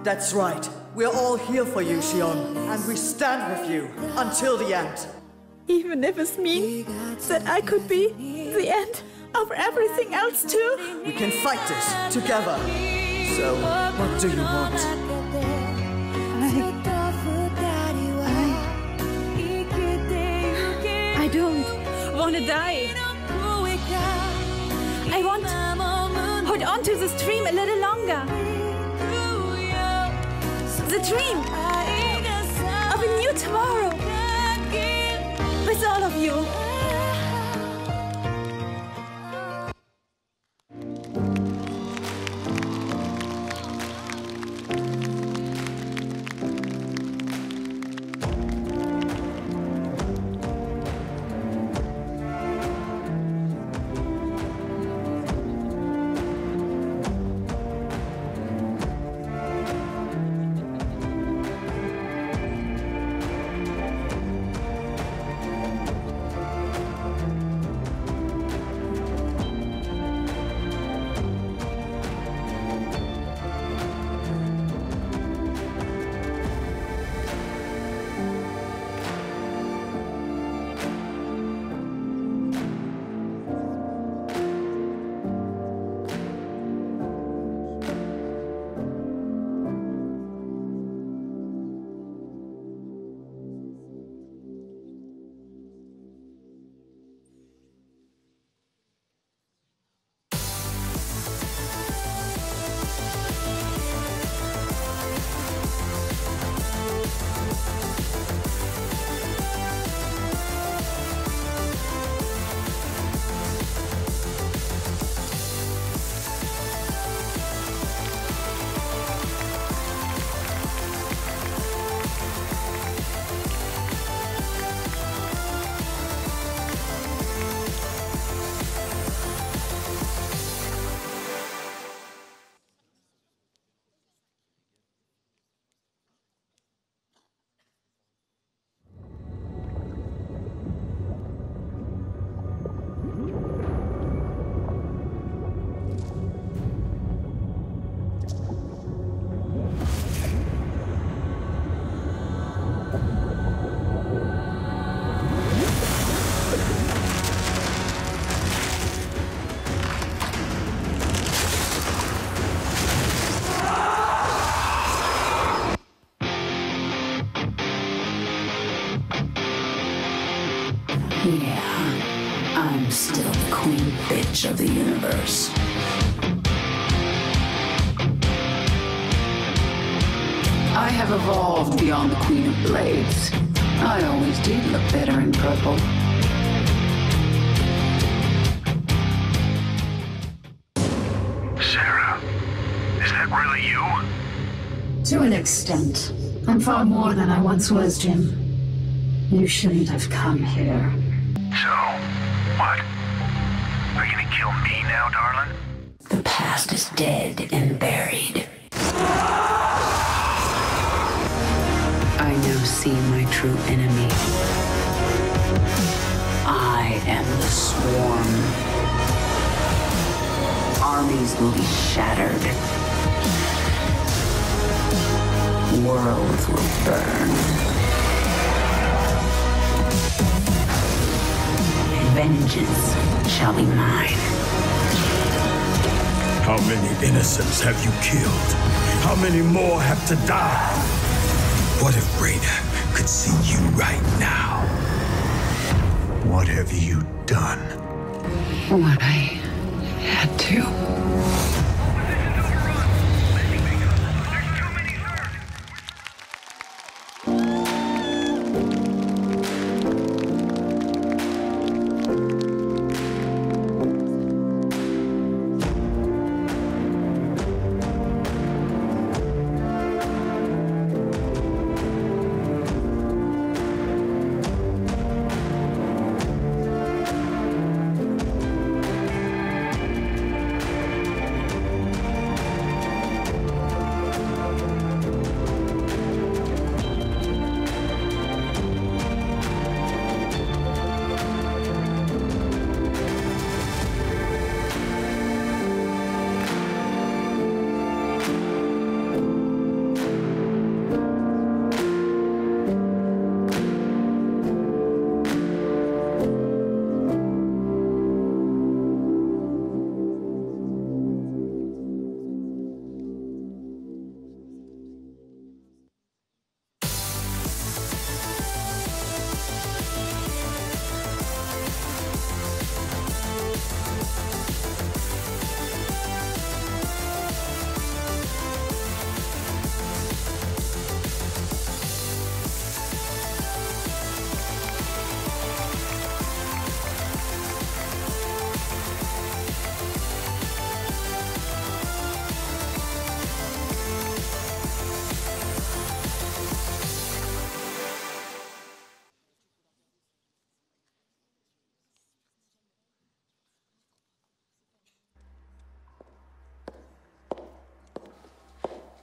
S4: That's right. We're all here for you, Shion, and we stand with you until the end.
S13: Even if it means that I could be the end of everything else too.
S4: We can fight this together. So, what do you want?
S13: I don't want to die. I want to hold on to this dream a little longer. The dream of a new tomorrow with all of you.
S10: Yeah, I'm still the queen bitch of the universe. I have evolved beyond the Queen of Blades. I always did look better in purple.
S23: Sarah, is that really you?
S10: To an extent. I'm far more than I once was, Jim. You shouldn't have come here.
S23: So, what? Are you gonna kill me now, darling?
S10: The past is dead and buried. I now see my true enemy. I am the Swarm. Armies will be shattered. Worlds will burn. vengeance shall be mine.
S23: How many innocents have you killed? How many more have to die? What if Raina could see you right now? What have you done?
S10: What I had to.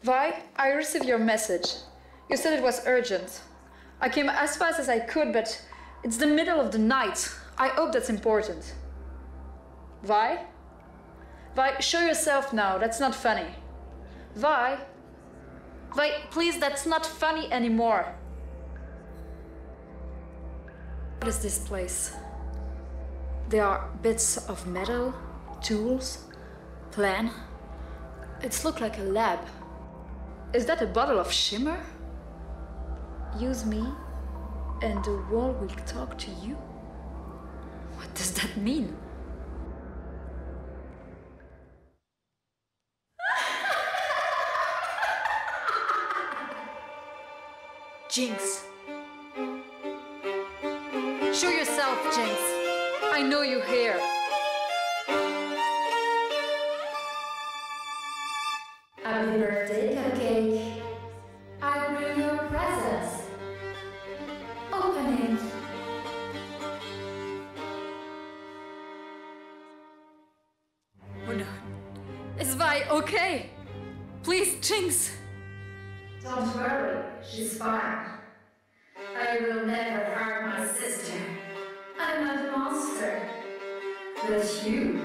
S3: Vi, I received your message. You said it was urgent. I came as fast as I could, but it's the middle of the night. I hope that's important. Vi? Vi, show yourself now. That's not funny. Vi? Vi, please, that's not funny anymore. What is this place? There are bits of metal, tools, plan. It's looked like a lab. Is that a bottle of shimmer? Use me, and the wall will talk to you? What does that mean? Jinx. Show yourself, Jinx. I know you're here.
S8: Happy birthday, Cupcake. I bring you a present. Open it.
S3: Oh no. Is Vi okay? Please, Jinx.
S8: Don't worry, she's fine. I will never harm my sister. I'm not a monster. But you?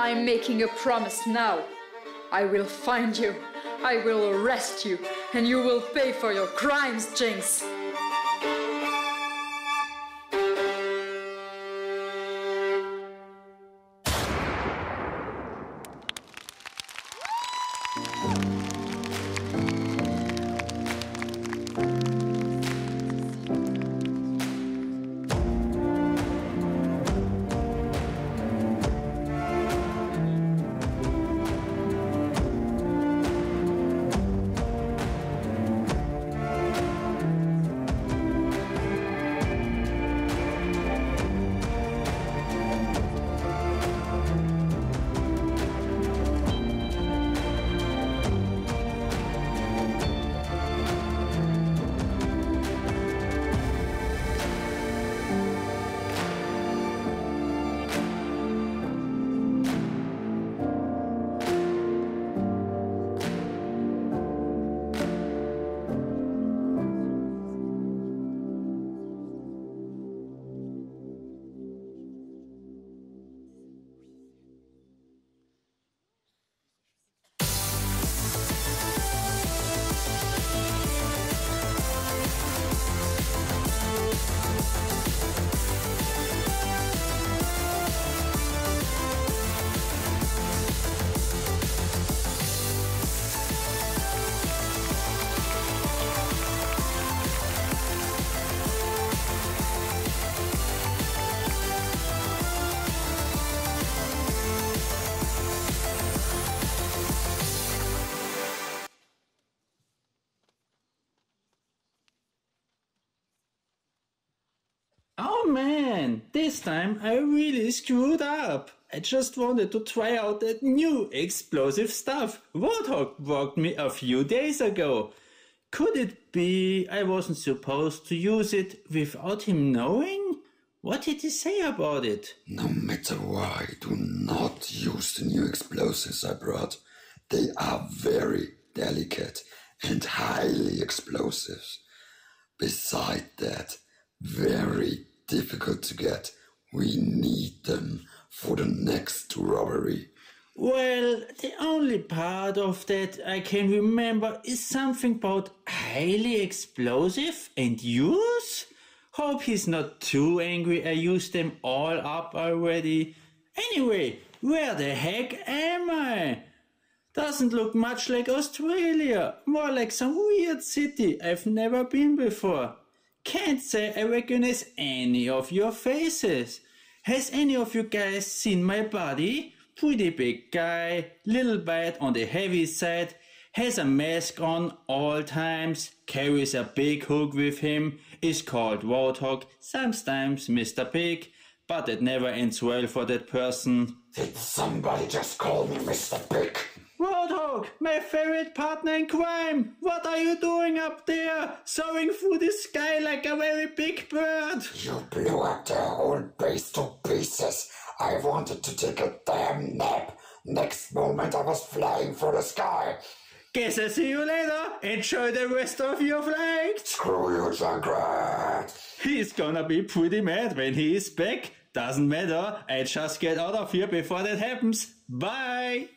S3: I'm making a promise now. I will find you, I will arrest you, and you will pay for your crimes, Jinx.
S7: man, this time I really screwed up. I just wanted to try out that new explosive stuff Warthog brought me a few days ago. Could it be I wasn't supposed to use it without him knowing? What did he say about it?
S12: No matter why, do not use the new explosives I brought. They are very delicate and highly explosive. Besides that, very difficult to get. We need them for the next robbery.
S7: Well, the only part of that I can remember is something about highly explosive and use? Hope he's not too angry I used them all up already. Anyway, where the heck am I? Doesn't look much like Australia, more like some weird city I've never been before. Can't say I recognize any of your faces. Has any of you guys seen my body? Pretty big guy, little bit on the heavy side, has a mask on all times, carries a big hook with him, is called Warthog, sometimes Mr. Big, but it never ends well for that person.
S12: Did somebody just call me Mr. Big?
S7: Warthog, my favorite partner in crime, what are you doing up there, soaring through the sky like a very big bird?
S12: You blew up the whole base to pieces. I wanted to take a damn nap. Next moment I was flying through the sky.
S7: Guess I'll see you later. Enjoy the rest of your flight.
S12: Screw you, Junkrat.
S7: He's gonna be pretty mad when he is back. Doesn't matter, I just get out of here before that happens. Bye!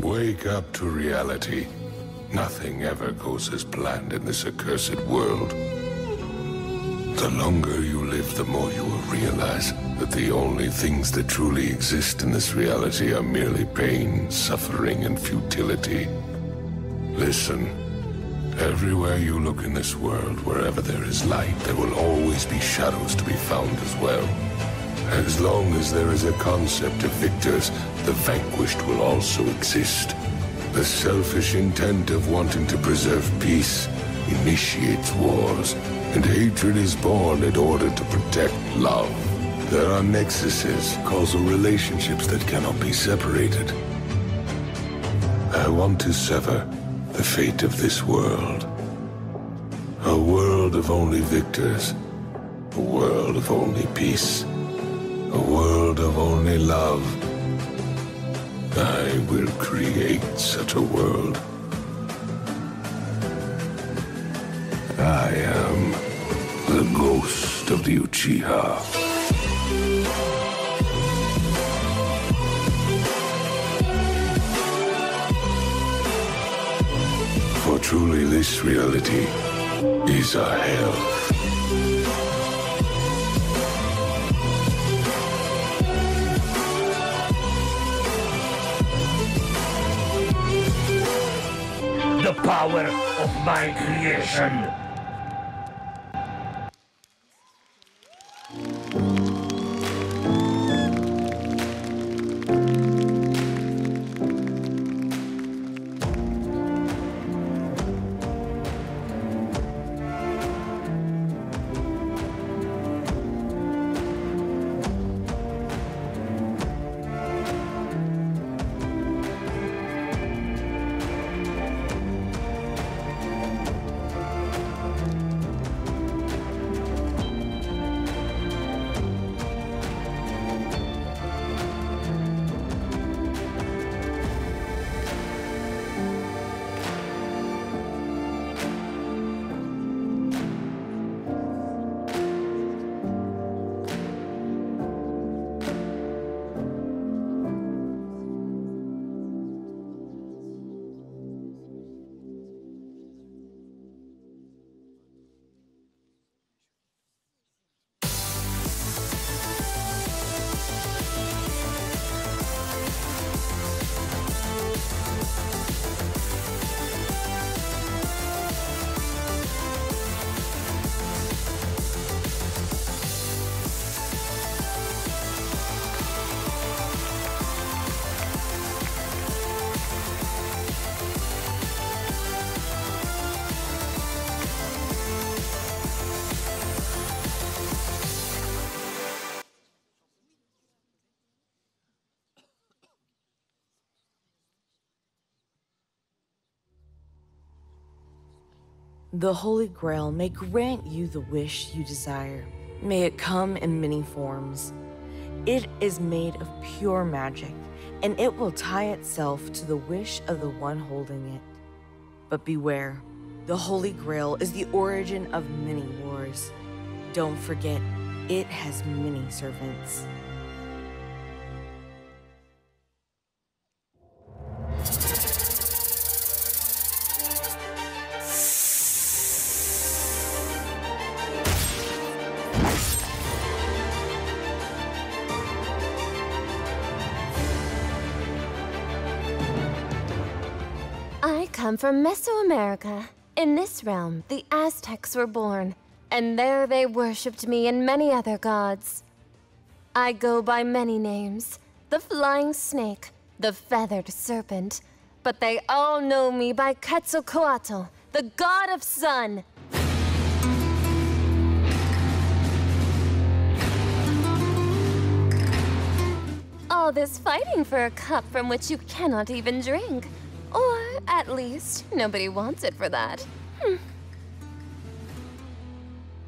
S23: Wake up to reality. Nothing ever goes as planned in this accursed world. The longer you live, the more you will realize that the only things that truly exist in this reality are merely pain, suffering, and futility. Listen, everywhere you look in this world, wherever there is light, there will always be shadows to be found as well. As long as there is a concept of victors, the vanquished will also exist. The selfish intent of wanting to preserve peace initiates wars, and hatred is born in order to protect love. There are nexuses, causal relationships that cannot be separated. I want to sever the fate of this world. A world of only victors. A world of only peace. A world of only love. I will create such a world. I am the ghost of the Uchiha. For truly this reality is a hell.
S2: The power of my creation.
S11: The Holy Grail may grant you the wish you desire. May it come in many forms. It is made of pure magic, and it will tie itself to the wish of the one holding it. But beware, the Holy Grail is the origin of many wars. Don't forget, it has many servants.
S5: I come from Mesoamerica. In this realm, the Aztecs were born, and there they worshipped me and many other gods. I go by many names: the Flying Snake, the Feathered Serpent, but they all know me by Quetzalcoatl, the god of sun. All this fighting for a cup from which you cannot even drink. Or, at least, nobody wants it for that.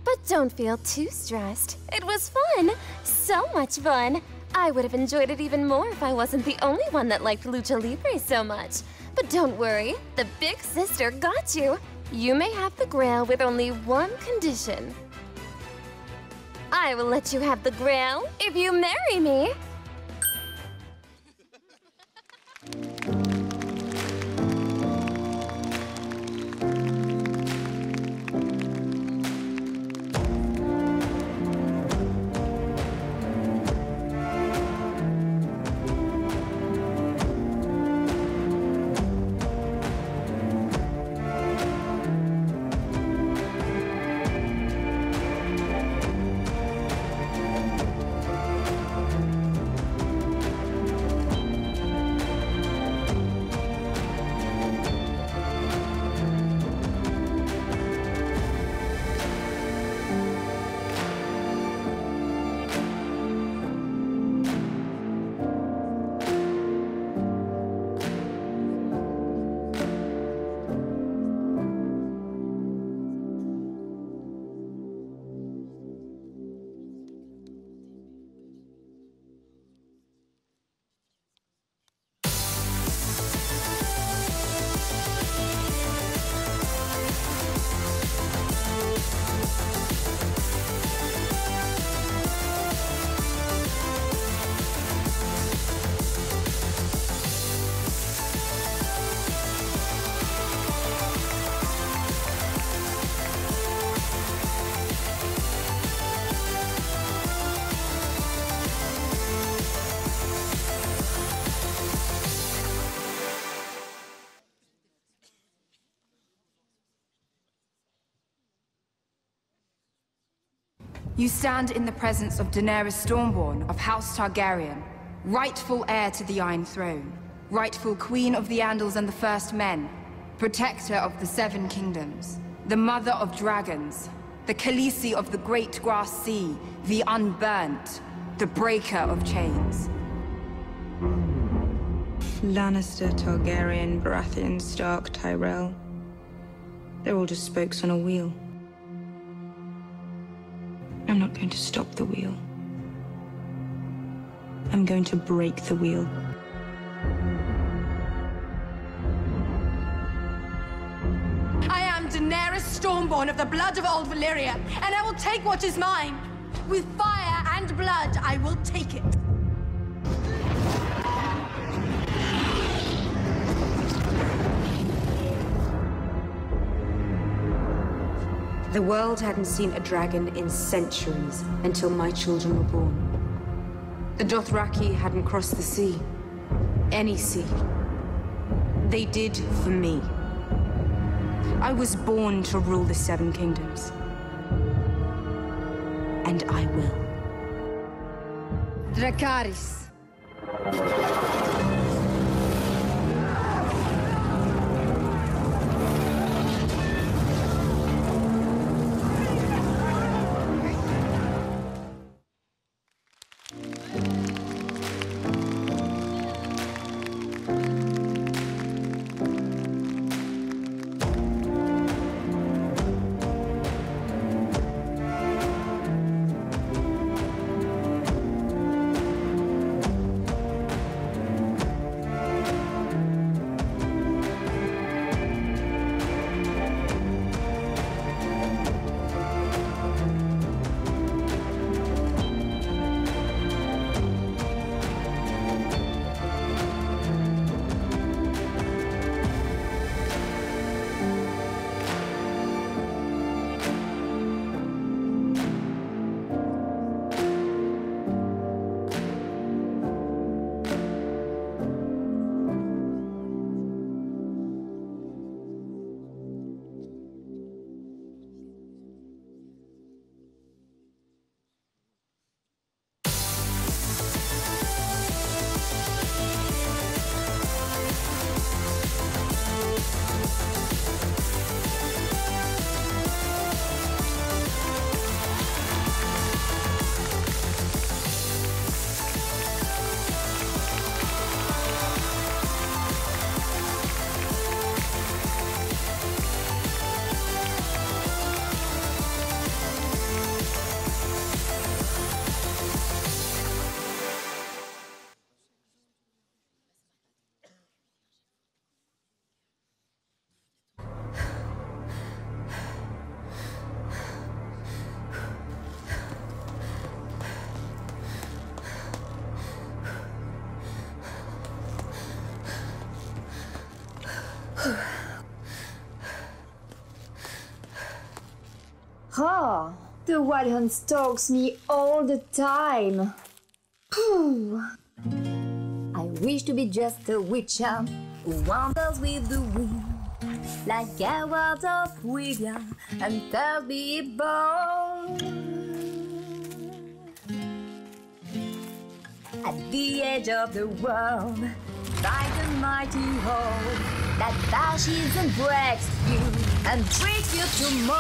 S5: But don't feel too stressed. It was fun. So much fun. I would have enjoyed it even more if I wasn't the only one that liked Lucha Libre so much. But don't worry, the big sister got you. You may have the Grail with only one condition. I will let you have the Grail if you marry me.
S9: You stand in the presence of Daenerys Stormborn of House Targaryen, rightful heir to the Iron Throne, rightful Queen of the Andals and the First Men, protector of the Seven Kingdoms, the Mother of Dragons, the Khaleesi of the Great Grass Sea, the Unburnt, the Breaker of Chains.
S14: Lannister, Targaryen, Baratheon, Stark, Tyrell. They're all just spokes on a wheel. I'm not going to stop the wheel. I'm going to break the wheel.
S16: I am Daenerys Stormborn of the blood of old Valyria, and I will take what is mine. With fire and blood, I will take it.
S14: The world hadn't seen a dragon in centuries until my children were born. The Dothraki hadn't crossed the sea. Any sea. They did for me. I was born to rule the Seven Kingdoms. And I will.
S16: Dracarys.
S24: Ah, the Wild Hunt stalks me all the time. Phew. I wish to be just a witcher who wanders with the wind, like Geralt of Rivia and Thurby Bone. At the edge of the world, by the mighty hold that bashes and breaks you and brings you to more.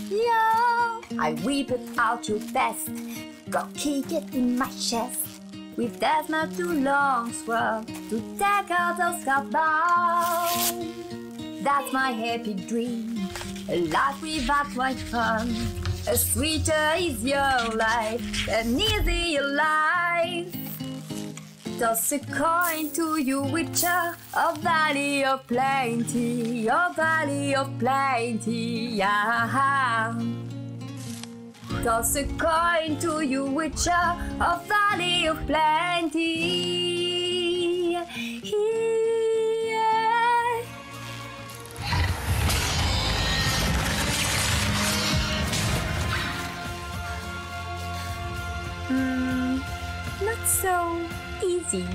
S24: Yeah, I whip it out your best, go kick it in my chest. With that not too long sword to take out those bound. That's my happy dream, a life without my fun. A sweeter is your life, an easier life. Toss a coin to you, witcher, a valley of plenty, a valley of plenty, yeah. Toss a coin to you, witcher, a valley of plenty. Yeah. Not so easy.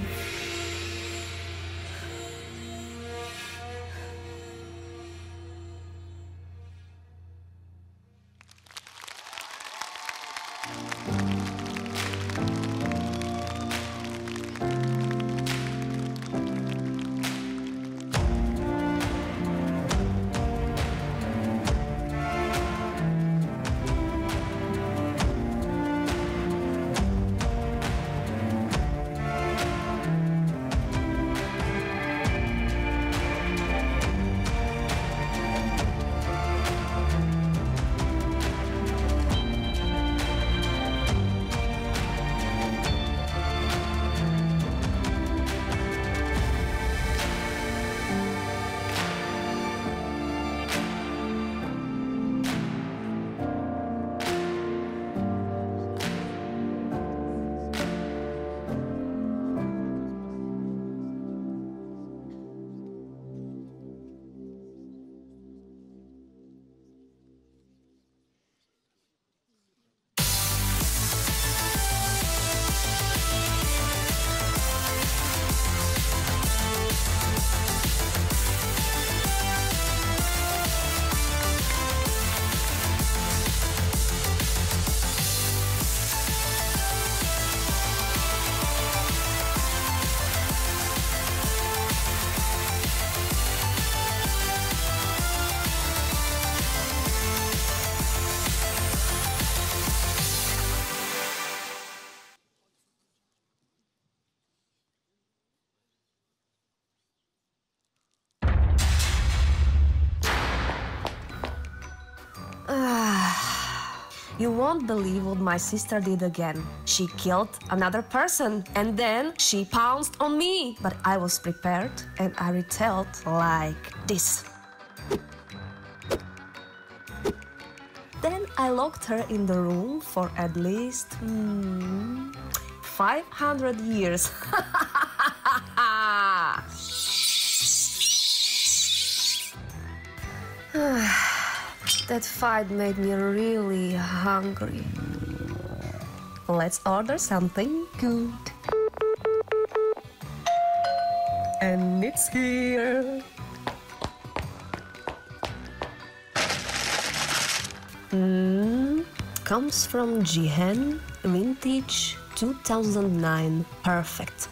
S1: You won't believe what my sister did again. She killed another person and then she pounced on me. But I was prepared and I retelled like this. Then I locked her in the room for at least 500 years. That fight made me really hungry. Let's order something good. And it's here. Comes from Jihen, vintage 2009. Perfect.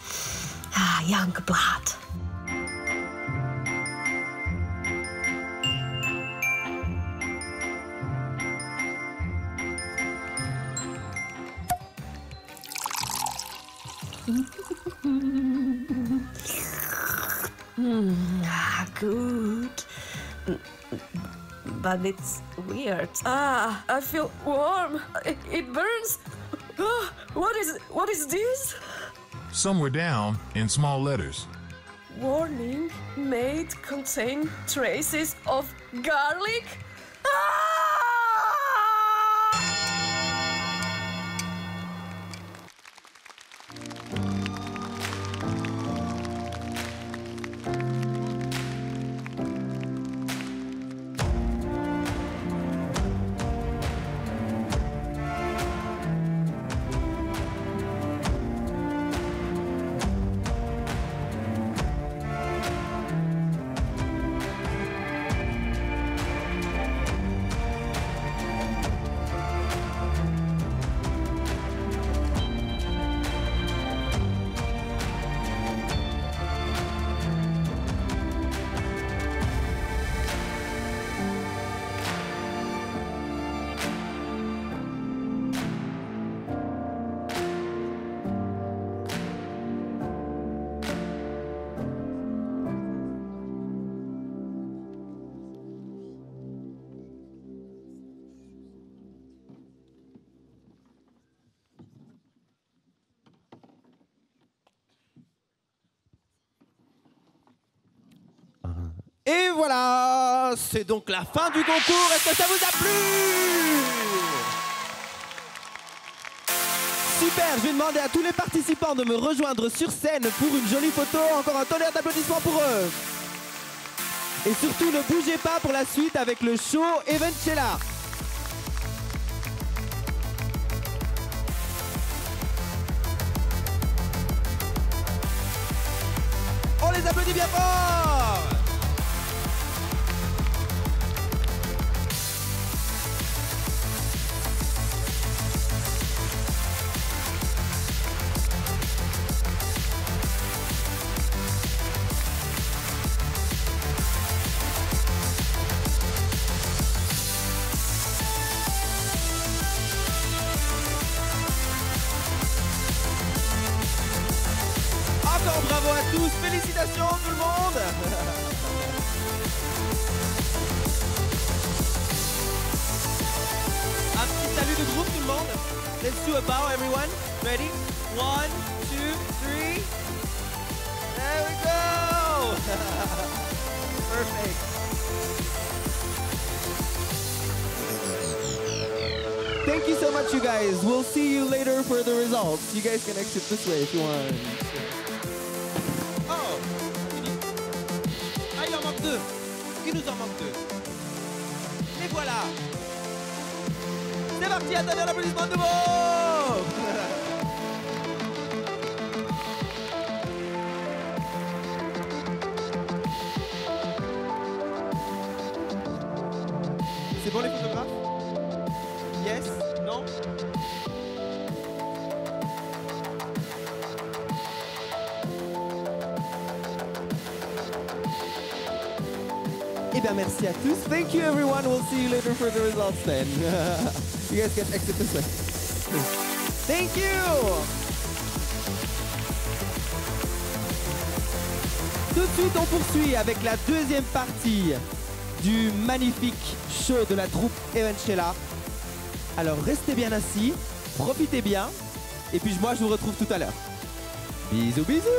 S1: Young blood. Good. But it's weird. I feel warm. It burns. What is this?
S15: Somewhere down in small letters.
S1: Warning, may contain traces of garlic.
S17: Et voilà, c'est donc la fin du concours. Est-ce que ça vous a plu? Super, je vais demander à tous les participants de me rejoindre sur scène pour une jolie photo. Encore un tonnerre d'applaudissements pour eux. Et surtout, ne bougez pas pour la suite avec le show Evenchella. On les applaudit bien fort. Encore bravo à tous, félicitations tout le monde. Un petit salut de groupe tout le monde. Let's do a bow everyone. Ready? 1, 2, 3. There we go. Perfect. Thank you so much you guys. We'll see you later for the results. You guys can exit this way if you want. Ah, il en manque 2. Il nous en manque 2. Les voilà. C'est parti, attendez un applaudissement de nouveau. C'est bon les photographes? Yes? Non? Eh bien, merci à tous. Thank you, everyone. We'll see you later for the results then. You guys can exit this way. Thank you. Tout de suite, on poursuit avec la deuxième partie du magnifique show de la troupe Evenchella. Alors restez bien assis, profitez bien, et puis moi je vous retrouve tout à l'heure. Bisous, bisous.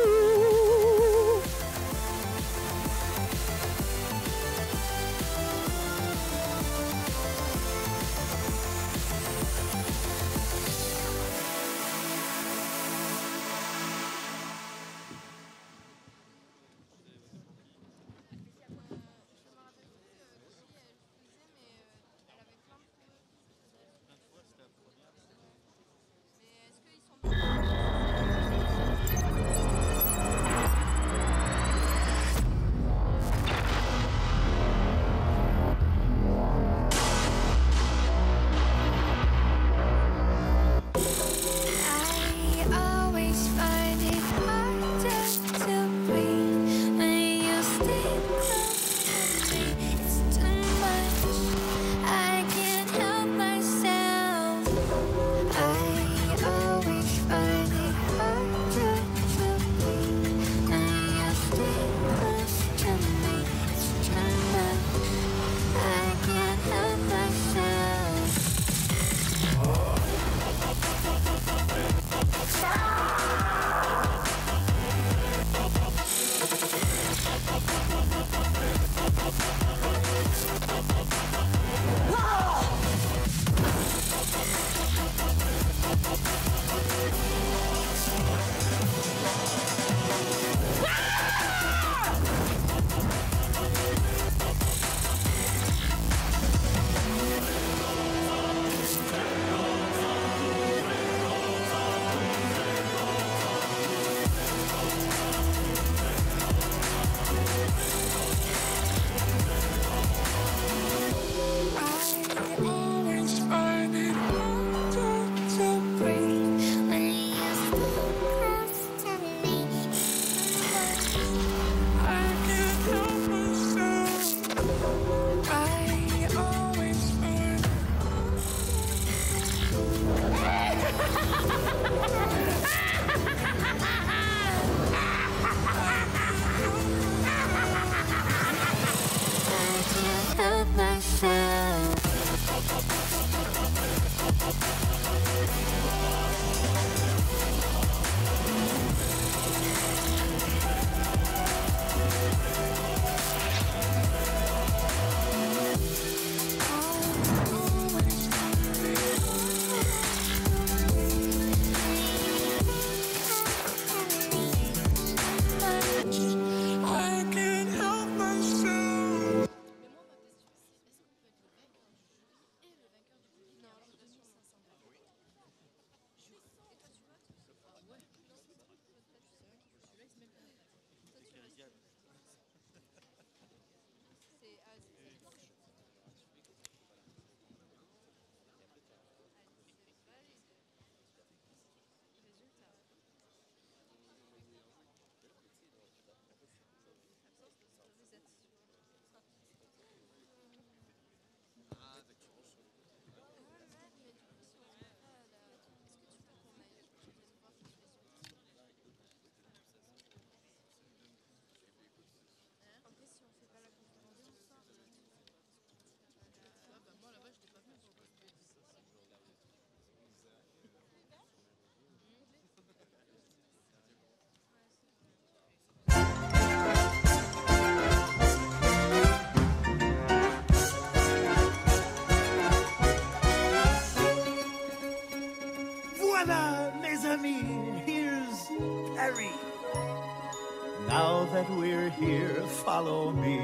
S2: Now that we're here, follow me.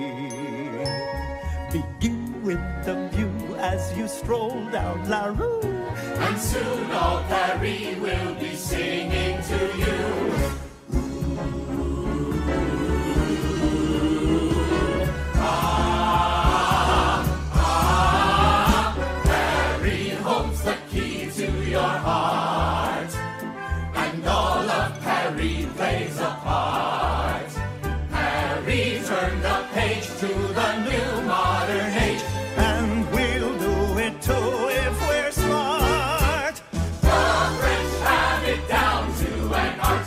S2: Begin with the view as you stroll down La Rue.
S6: And soon all Paris will be singing to you. Paris holds the key to your heart, and all of Paris plays a part. Paris, turn the page to the new modern age,
S2: And we'll do it too if we're smart.
S6: the French have it down to an art.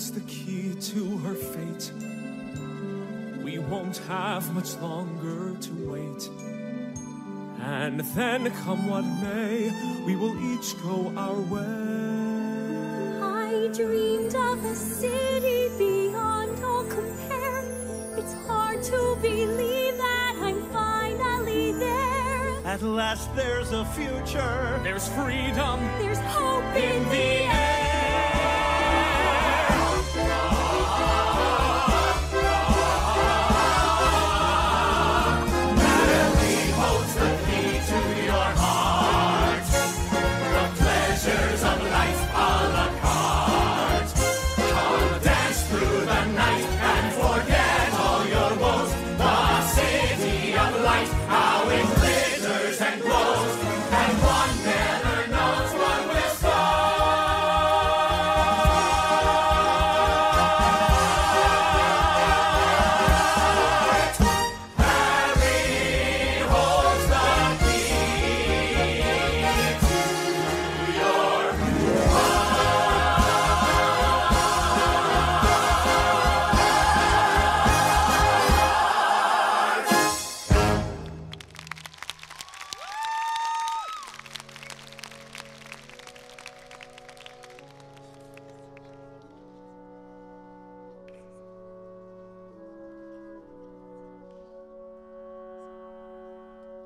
S18: holds the key to her fate. We won't have much longer to wait. And then, come what may, we will each go our way.
S20: I dreamed of a city beyond all compare. It's hard to believe that I'm finally there.
S2: At last there's a future.
S18: There's freedom.
S20: There's hope in the air.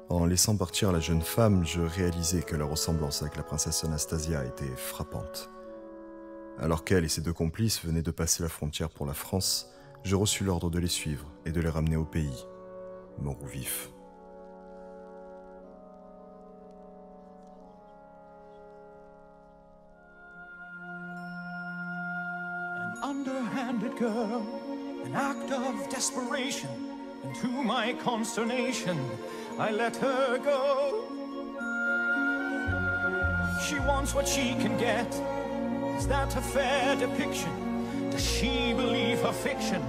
S21: En laissant partir la jeune femme, je réalisais que la ressemblance avec la princesse Anastasia était frappante. Alors qu'elle et ses deux complices venaient de passer la frontière pour la France, je reçus l'ordre de les suivre et de les ramener au pays, morts ou vifs.
S18: An underhanded girl, an act of desperation, and to my consternation, I let her go. She wants what she can get. Is that a fair depiction? Does she believe her fiction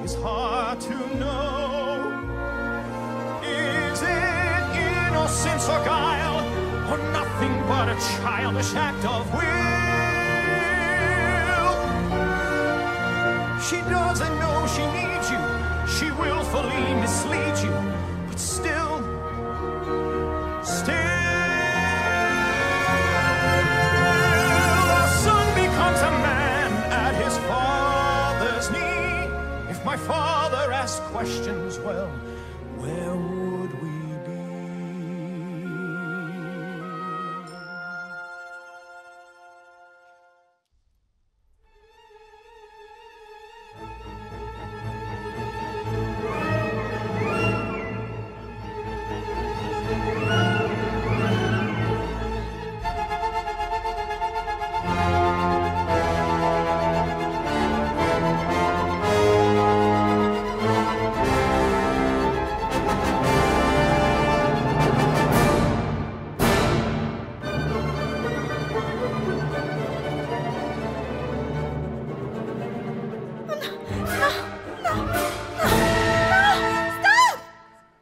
S18: is hard to know? Is it innocence or guile, or nothing but a childish act of will? She doesn't know she needs you. She willfully misleads you, but still, a son becomes a man at his father's knee. If my father asked questions, well, where would we be?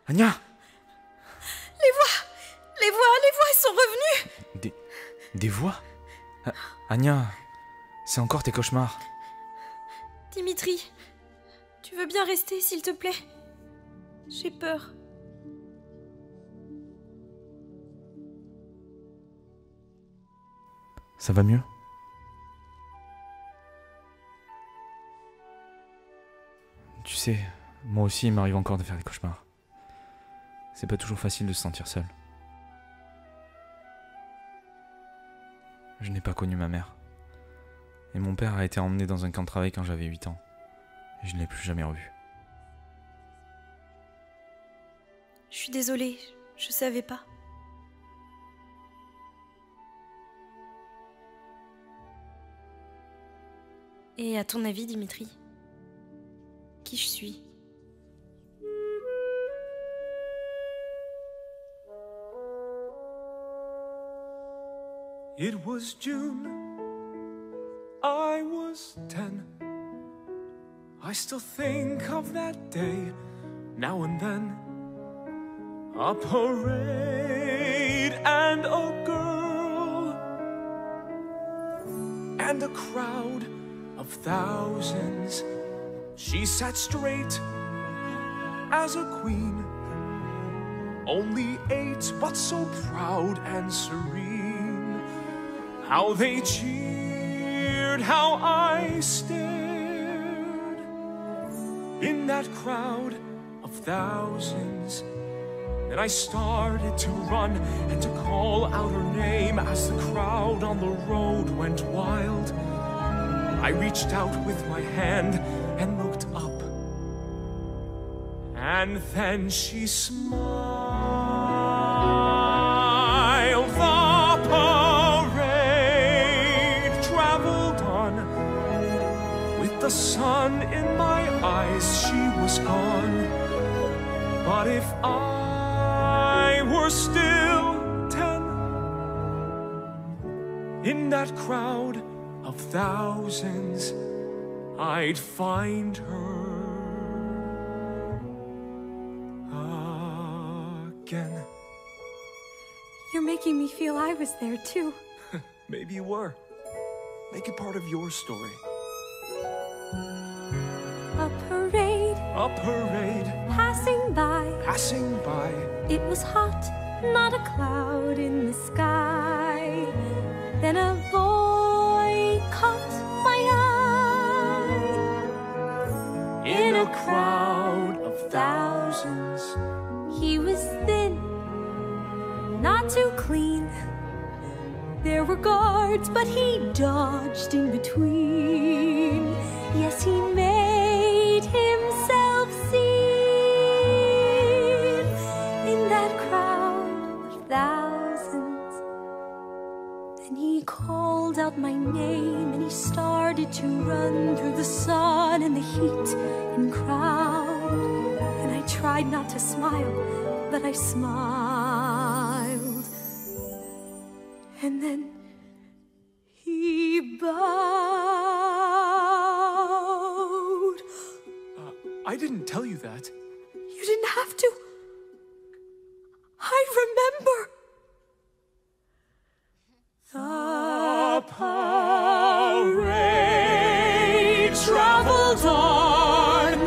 S22: Anya!
S19: Les voix, elles sont revenues!
S22: Des voix? Anya, c'est encore tes cauchemars.
S19: Dimitri, tu veux bien rester, s'il te plaît? J'ai peur.
S22: Ça va mieux? Tu sais, moi aussi, il m'arrive encore de faire des cauchemars. C'est pas toujours facile de se sentir seul. Je n'ai pas connu ma mère. Et mon père a été emmené dans un camp de travail quand j'avais 8 ans. Et je ne l'ai plus jamais revu.
S19: Je suis désolée, je savais pas. Et à ton avis, Dimitri, qui je suis?
S18: It was June, I was 10. I still think of that day, now and then. A parade and a girl, and a crowd
S4: of thousands. She sat straight as a queen, only 8, but so proud and serene. How they cheered, how I stared in that crowd of thousands. Then I started to run and to call out her name as the crowd on the road went wild. I reached out with my hand and looked up, and then she smiled. The parade traveled on. With the sun in my eyes, she was gone. But if I were still 10, in that crowd of thousands, I'd find her again.
S20: You're making me feel I was there too.
S4: Maybe you were. Make it part of your story.
S20: A parade.
S4: A parade.
S20: Passing by.
S4: Passing by.
S20: It was hot, not a cloud in the sky. Then a boy caught my eye. In a crowd of thousands, he was thin, not too clean. There were guards, but he dodged in between. Yes, he made himself seen in that crowd of thousands. Then he called out my name and he started to run through the sun and the heat and crowd. And I tried not to smile, but I smiled. And then he bowed.
S4: I didn't tell you that.
S20: You didn't have to. I remember. The parade traveled on.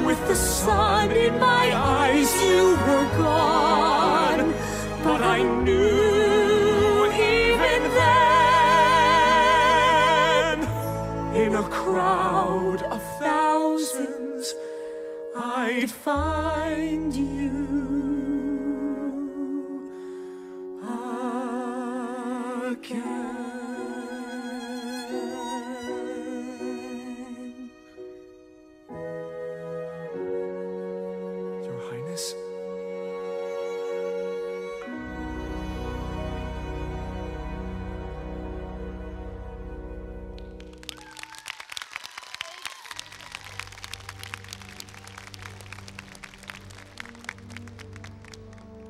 S20: With the sun in my eyes, you were gone. But I knew even then, in a crowd of thousands, I'd find you again.
S4: Your Highness.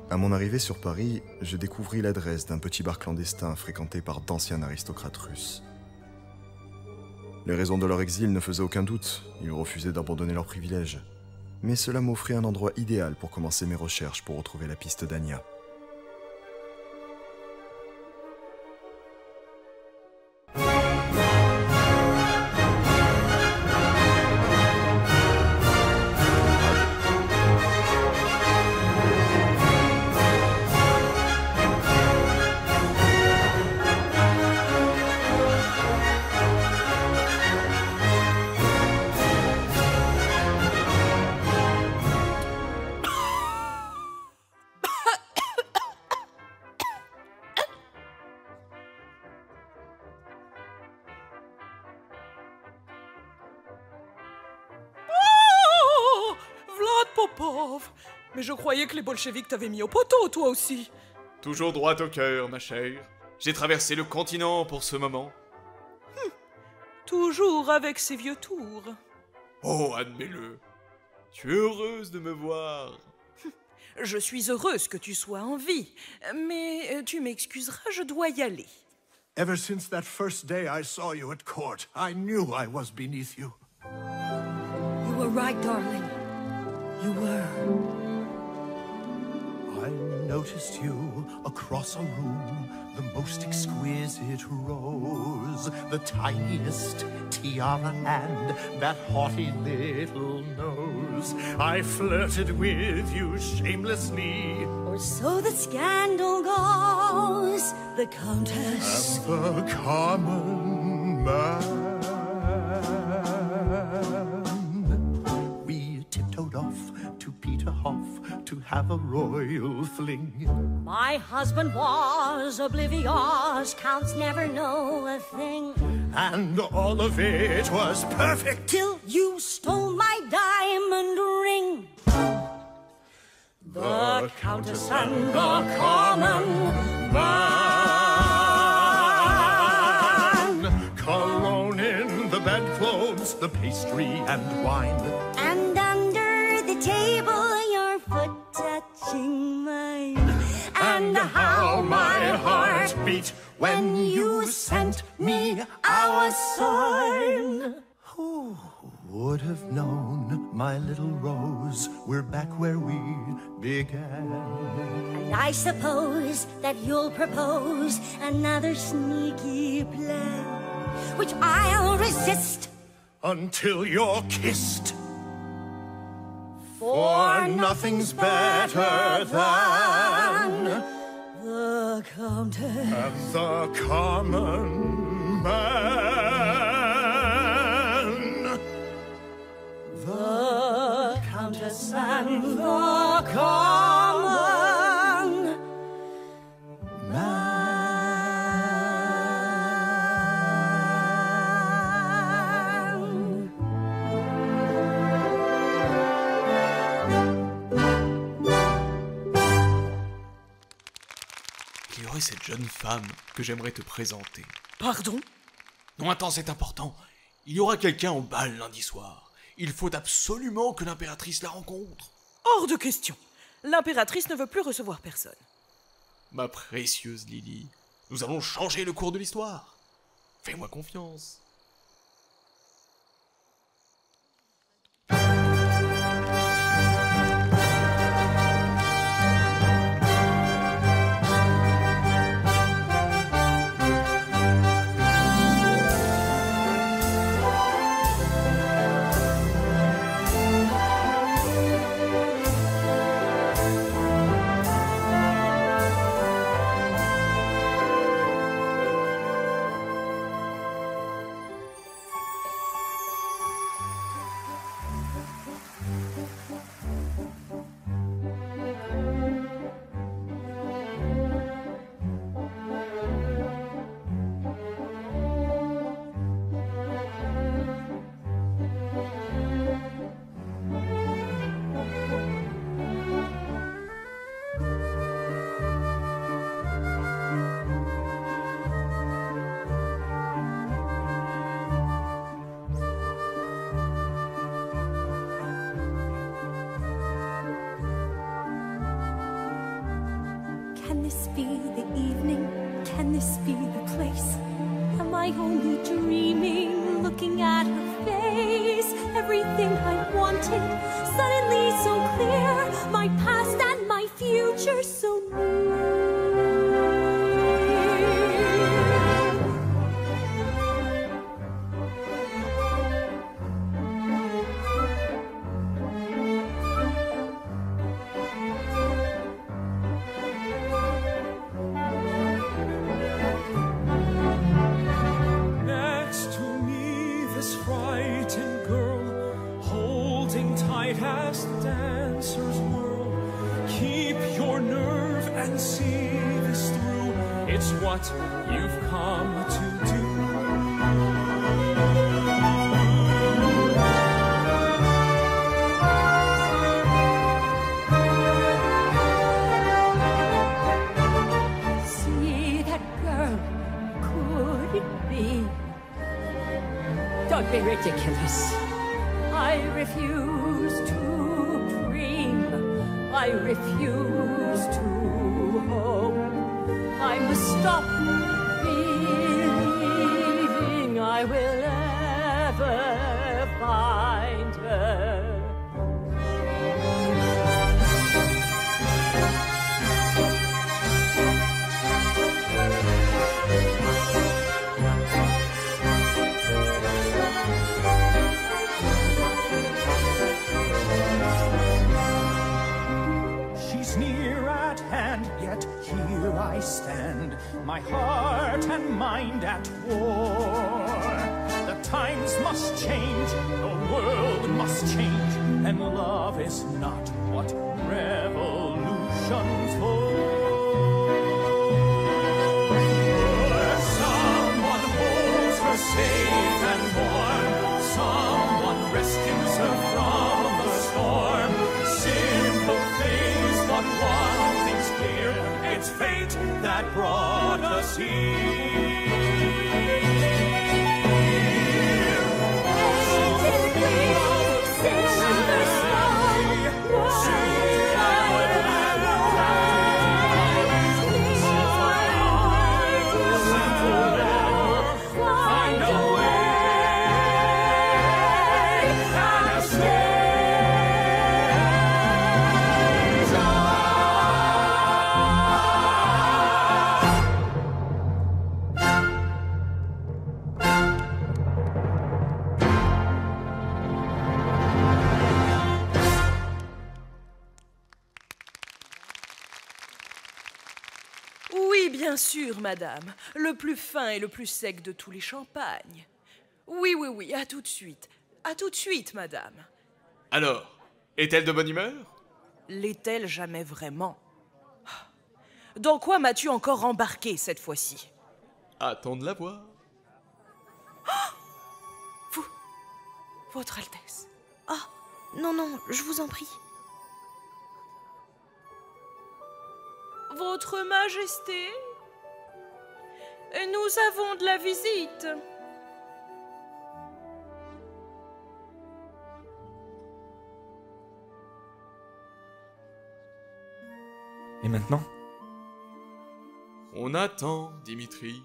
S21: À mon arrivée sur Paris, je découvris l'adresse d'un petit bar clandestin fréquenté par d'anciens aristocrates russes. Les raisons de leur exil ne faisaient aucun doute, ils refusaient d'abandonner leurs privilèges. Mais cela m'offrait un endroit idéal pour commencer mes recherches pour retrouver la piste d'Anya.
S8: Popov! Mais je croyais que les bolcheviks t'avaient mis au poteau, toi aussi.
S10: Toujours droit au cœur, ma chère. J'ai traversé le continent pour ce moment.
S8: Toujours avec ces vieux tours.
S10: Oh, admets-le. Tu es heureuse de me voir.
S8: Je suis heureuse que tu sois en vie, mais tu m'excuseras, je dois y aller.
S23: Ever since that first day I saw you at court, I knew I was beneath you.
S8: You were right, darling. You were.
S23: I noticed you across a room the
S2: most exquisite rose, the tiniest tiara and that haughty little nose. I flirted with you shamelessly,
S20: or so the scandal goes. The Countess
S2: and the common man. We tiptoed off to Peterhof to have a royal fling.
S20: My husband was oblivious, counts never know a thing.
S2: And all of it was perfect
S20: till you stole my diamond ring. The Countess and the common man.
S2: Cologne in the bedclothes, the pastry and wine.
S20: And under the table, your foot touching mine. And how my heart
S2: beat when you sent me our sign. Who would have known, my little rose, we're back where we began.
S20: And I suppose that you'll propose another sneaky plan, which I'll resist
S2: until you're kissed. For nothing's better than
S20: the Countess
S2: and the common man.
S20: The Countess and the common man.
S10: Il y aurait cette jeune femme que j'aimerais te présenter.
S8: Pardon?
S10: Non, attends, c'est important. Il y aura quelqu'un au bal lundi soir. Il faut absolument que l'impératrice la rencontre.
S8: Hors de question. L'impératrice ne veut plus recevoir personne.
S10: Ma précieuse Lily, nous allons changer le cours de l'histoire. Fais-moi confiance.
S20: Can this be the evening? Can this be the place? Am I only dreaming, looking at her face? Everything I wanted, suddenly so clear. My past and my future so near.
S18: As dancers whirl, keep your nerve and see this through. It's what you've come to do.
S20: See that girl? Could it be? Don't be ridiculous. I refuse to dream. I refuse to hope. I must stop believing I will ever find her.
S18: I stand, my heart and mind at war. The times must change, the world must change, and love is not what revolution's for. Someone holds her safe and warm, someone rescues her from the storm. Simple things, but one thing's clear, it's fate that brought us here.
S8: Bien sûr, madame. Le plus fin et le plus sec de tous les champagnes. Oui, oui, oui, à tout de suite. À tout de suite, madame.
S10: Alors, est-elle de bonne humeur?
S8: L'est-elle jamais vraiment? Dans quoi m'as-tu encore embarqué cette fois-ci?
S10: Attends de la voir.
S8: Votre Altesse.
S1: Oh, non, non, je vous en prie.
S8: Votre Majesté, nous avons de la visite.
S22: Et maintenant?
S10: On attend, Dimitri.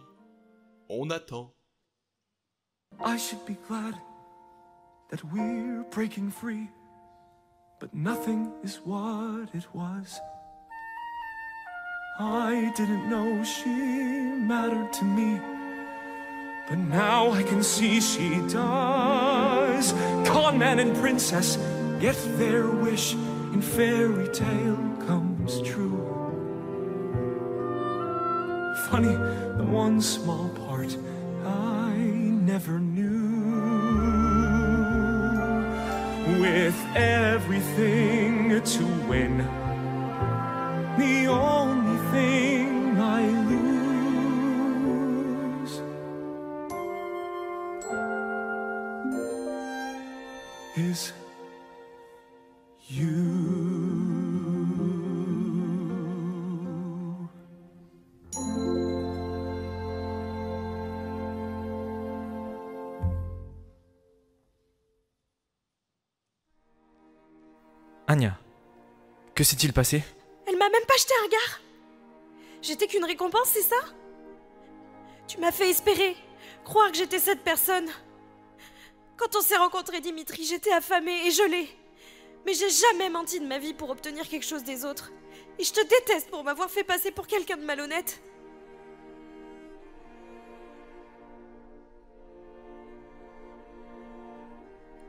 S10: On attend.
S4: I should be glad that we're breaking free, but nothing is what it was. I didn't know she mattered to me, but now I can see she does. Con man and princess get their wish, and fairy tale comes true. Funny, the one small part I never knew. With everything to win, the only thing I lose is you.
S22: Anya, que s'est-il passé?
S19: Elle m'a même pas jeté un regard. J'étais qu'une récompense, c'est ça? Tu m'as fait espérer, croire que j'étais cette personne. Quand on s'est rencontrés, Dimitri, j'étais affamée et gelée. Mais j'ai jamais menti de ma vie pour obtenir quelque chose des autres. Et je te déteste pour m'avoir fait passer pour quelqu'un de malhonnête.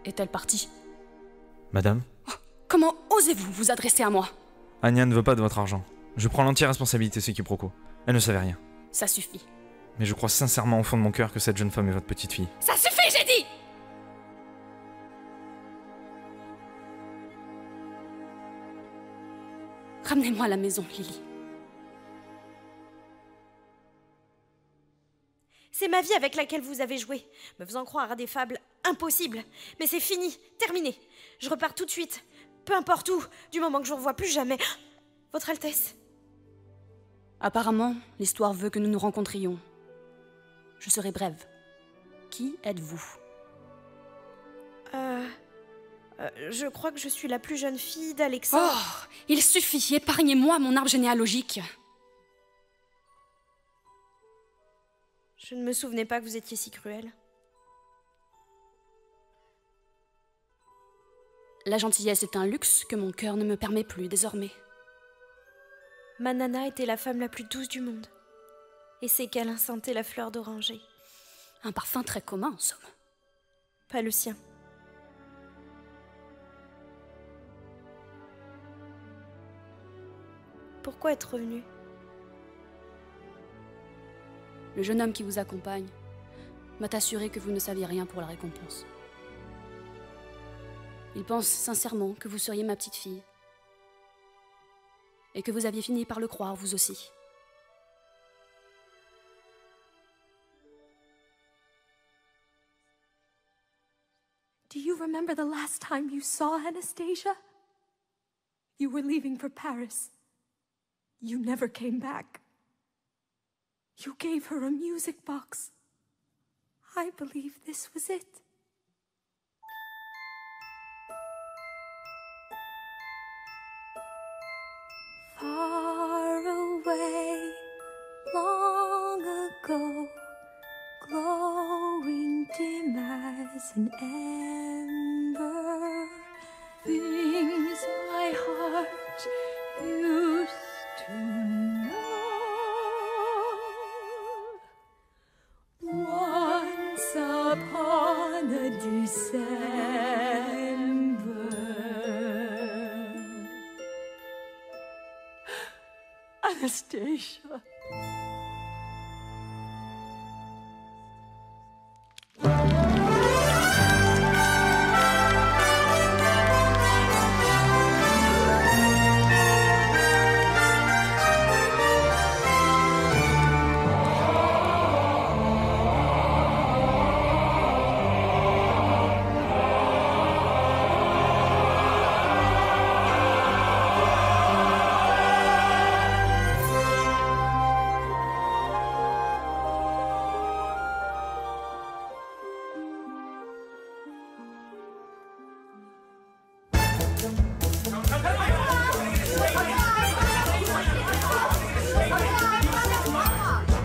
S3: Est-elle partie?
S22: Madame?
S3: Comment osez-vous vous adresser à moi?
S22: Anya ne veut pas de votre argent. Je prends l'entière responsabilité de ce quiproquo. Elle ne savait rien.
S3: Ça suffit.
S22: Mais je crois sincèrement au fond de mon cœur que cette jeune femme est votre petite fille.
S3: Ça suffit, j'ai dit! Ramenez-moi à la maison, Lily.
S19: C'est ma vie avec laquelle vous avez joué, me faisant croire à des fables impossibles. Mais c'est fini, terminé. Je repars tout de suite, peu importe où, du moment que je ne vous revois plus jamais. Votre Altesse.
S3: Apparemment, l'histoire veut que nous nous rencontrions. Je serai brève. Qui êtes-vous?
S19: Je crois que je suis la plus jeune fille d'Alexandre.
S3: Oh, il suffit, épargnez-moi mon arbre généalogique.
S19: Je ne me souvenais pas que vous étiez si cruel.
S3: La gentillesse est un luxe que mon cœur ne me permet plus désormais.
S19: Ma nana était la femme la plus douce du monde. Et ses câlins sentaient la fleur d'oranger.
S3: Un parfum très commun, en somme.
S19: Pas le sien. Pourquoi être revenu?
S3: Le jeune homme qui vous accompagne m'a assuré que vous ne saviez rien pour la récompense. Il pense sincèrement que vous seriez ma petite fille et que vous aviez fini par le croire vous aussi.
S20: Do you remember the last time you saw Anastasia? You were leaving for Paris. You never came back. You gave her a music box. I believe this was it. Far away, long ago, glowing dim as an ember, things my heart used to know. Once upon a December, Anastasia.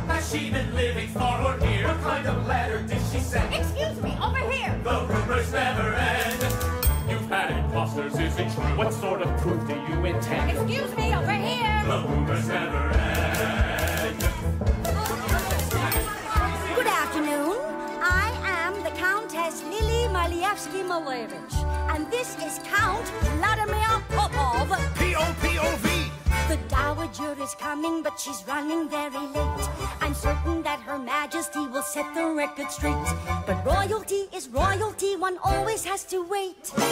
S6: Has she been living far or near? What kind of letter did she send?
S24: Excuse me, over here!
S6: The rumors never end. You've had imposters, is it true? What sort of proof do you intend?
S24: Excuse me, over here!
S6: The rumors never end.
S24: Good afternoon. I am the Countess Lily Malievsky-Malevich, and this is Count Vladimir Popov.
S2: P-O-P-O-V!
S24: The Dowager is coming, but she's running very late. I'm certain that Her Majesty will set the record straight. But royalty is royalty, one always has to wait. Wait!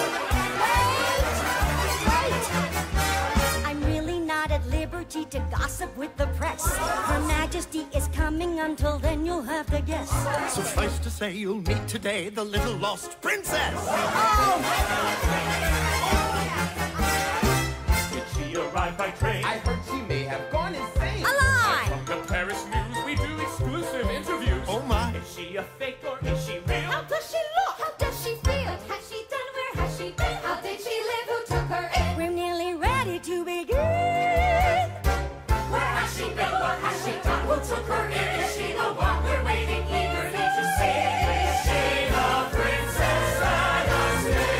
S24: I'm really not at liberty to gossip with the press. Her Majesty is coming, until then you'll have to guess.
S2: Suffice to say, you'll meet today the little lost princess.
S24: Oh!
S6: Arrived by train.
S7: I heard she may have gone insane.
S24: A lie!
S6: From the Paris News, we do exclusive interviews.
S2: Oh my!
S6: Is she a fake or is she real?
S24: How does she look? How does she feel? What has she done? Where has she been? How did she live? Who took her in? We're nearly ready to begin.
S6: Where has she been? What has she done? Who took her in? Is she the one we're waiting eagerly to see? Is she the Princess Anastasia?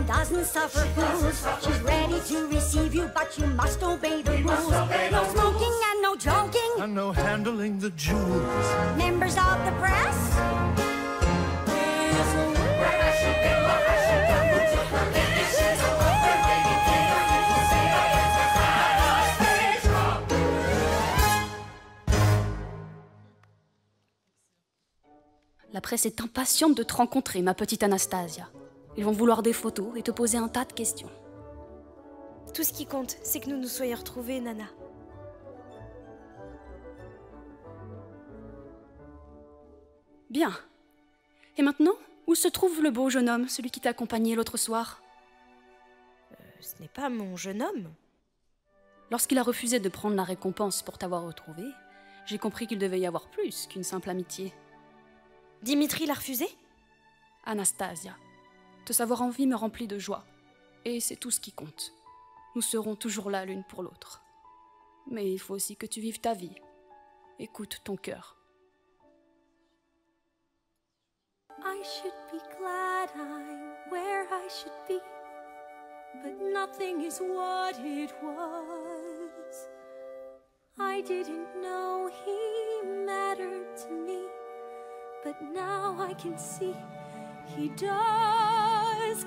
S24: Doesn't suffer fools. She's ready to receive you, but you must obey the rules. No smoking and no joking.
S2: And no handling the jewels.
S24: Members of the press.
S6: Where has she been? What has she done? Who took her in? Is she the one we're waiting eagerly to see? The Princess Anastasia.
S3: La presse est impatiente de te rencontrer, ma petite Anastasia. Ils vont vouloir des photos et te poser un tas de questions.
S19: Tout ce qui compte, c'est que nous nous soyons retrouvés, Nana.
S3: Bien. Et maintenant, où se trouve le beau jeune homme, celui qui t'a accompagné l'autre soir?
S19: Ce n'est pas mon jeune homme.
S3: Lorsqu'il a refusé de prendre la récompense pour t'avoir retrouvé, j'ai compris qu'il devait y avoir plus qu'une simple amitié.
S19: Dimitri l'a refusé?
S3: Anastasia, te savoir en vie me remplit de joie. Et c'est tout ce qui compte. Nous serons toujours là l'une pour l'autre. Mais il faut aussi que tu vives ta vie. Écoute ton cœur.
S20: I should be glad I'm where I should be, but nothing is what it was. I didn't know he mattered to me, but now I can see he does,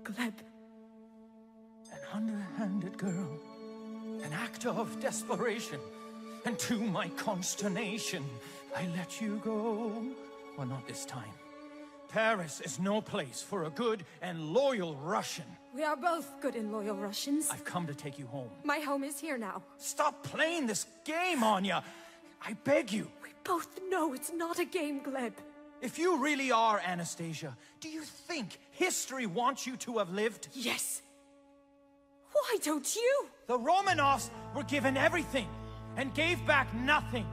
S16: Gleb.
S18: An underhanded girl, an act of desperation, and to my consternation, I let you go. Well, not this time. Paris is no place for a good and loyal Russian.
S16: We are both good and loyal Russians.
S18: I've come to take you home.
S16: My home is here now.
S18: Stop playing this game, Anya. I beg you.
S16: We both know it's not a game, Gleb.
S18: If you really are Anastasia, do you think history wants you to have lived?
S16: Yes. Why don't you?
S18: The Romanovs were given everything and gave back nothing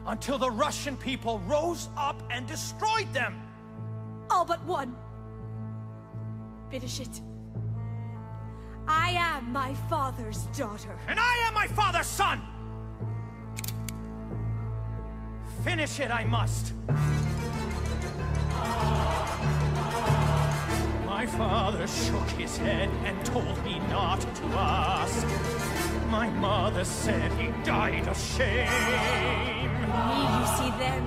S18: until the Russian people rose up and destroyed them.
S16: All but one. Finish it. I am my father's daughter.
S18: And I am my father's son! Finish it, I must. My father shook his head and told me not to ask. My mother said he died of shame.
S16: Me, you see them?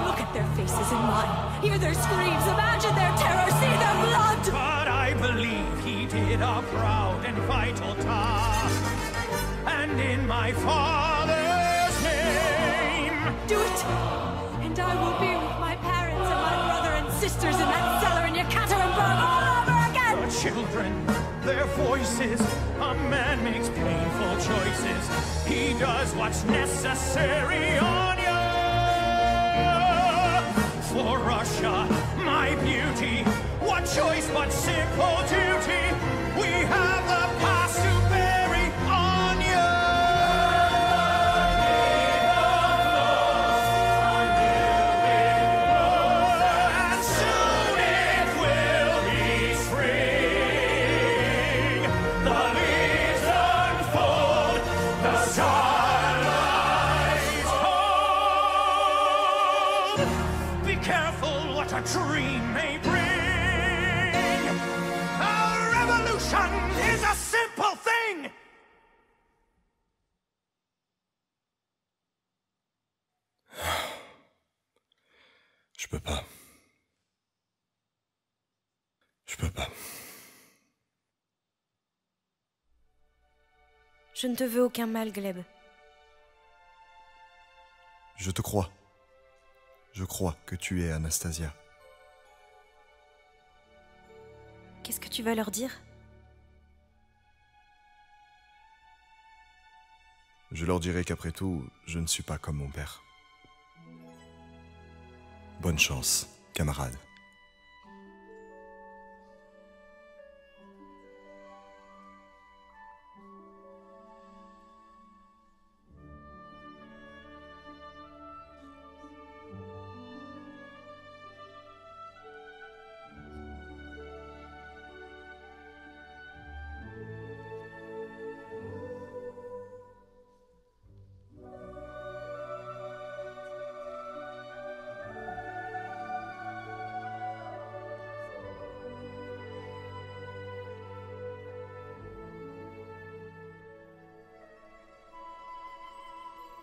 S16: Look at their faces and mine. Hear their screams. Imagine their terror. See their blood.
S18: But I believe he did a proud and vital task. And in my father's name.
S16: Do it. And I will be with my parents and my brother and sisters in that cellar in Yekaterinburg all over again.
S18: The children, their voices. A man makes painful choices. He does what's necessary on you. For Russia, my beauty. What choice but simple duty? We have the past to bury on you. And soon it will be spring. The leaves unfold, the starlight hold. Be careful what a dream may bring. A revolution is a simple thing.
S21: Je peux pas. Je peux pas.
S19: Je ne te veux aucun mal, Gleb.
S21: Je te crois. Je crois que tu es Anastasia.
S19: Qu'est-ce que tu vas leur dire?
S21: Je leur dirai qu'après tout, je ne suis pas comme mon père. Bonne chance, camarade.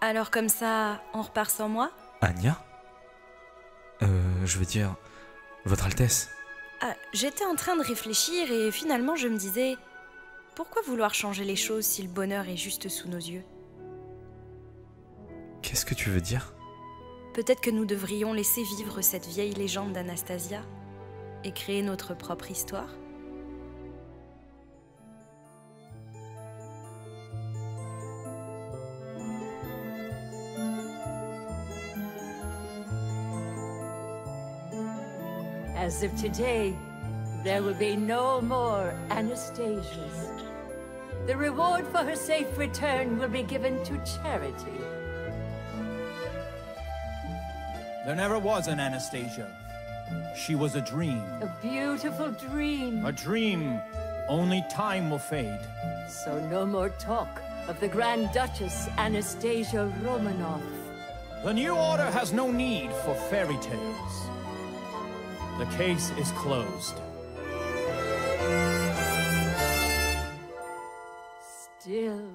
S19: Alors comme ça, on repart sans moi?
S22: Anya? Je veux dire, Votre Altesse.
S19: Ah, j'étais en train de réfléchir et finalement je me disais... Pourquoi vouloir changer les choses si le bonheur est juste sous nos yeux?
S22: Qu'est-ce que tu veux dire?
S19: Peut-être que nous devrions laisser vivre cette vieille légende d'Anastasia et créer notre propre histoire?
S5: As of today, there will be no more Anastasias. The reward for her safe return will be given to charity.
S18: There never was an Anastasia. She was a dream.
S5: A beautiful dream.
S18: A dream only time will fade.
S5: So no more talk of the Grand Duchess Anastasia Romanov.
S18: The new order has no need for fairy tales. The case is closed.
S5: Still,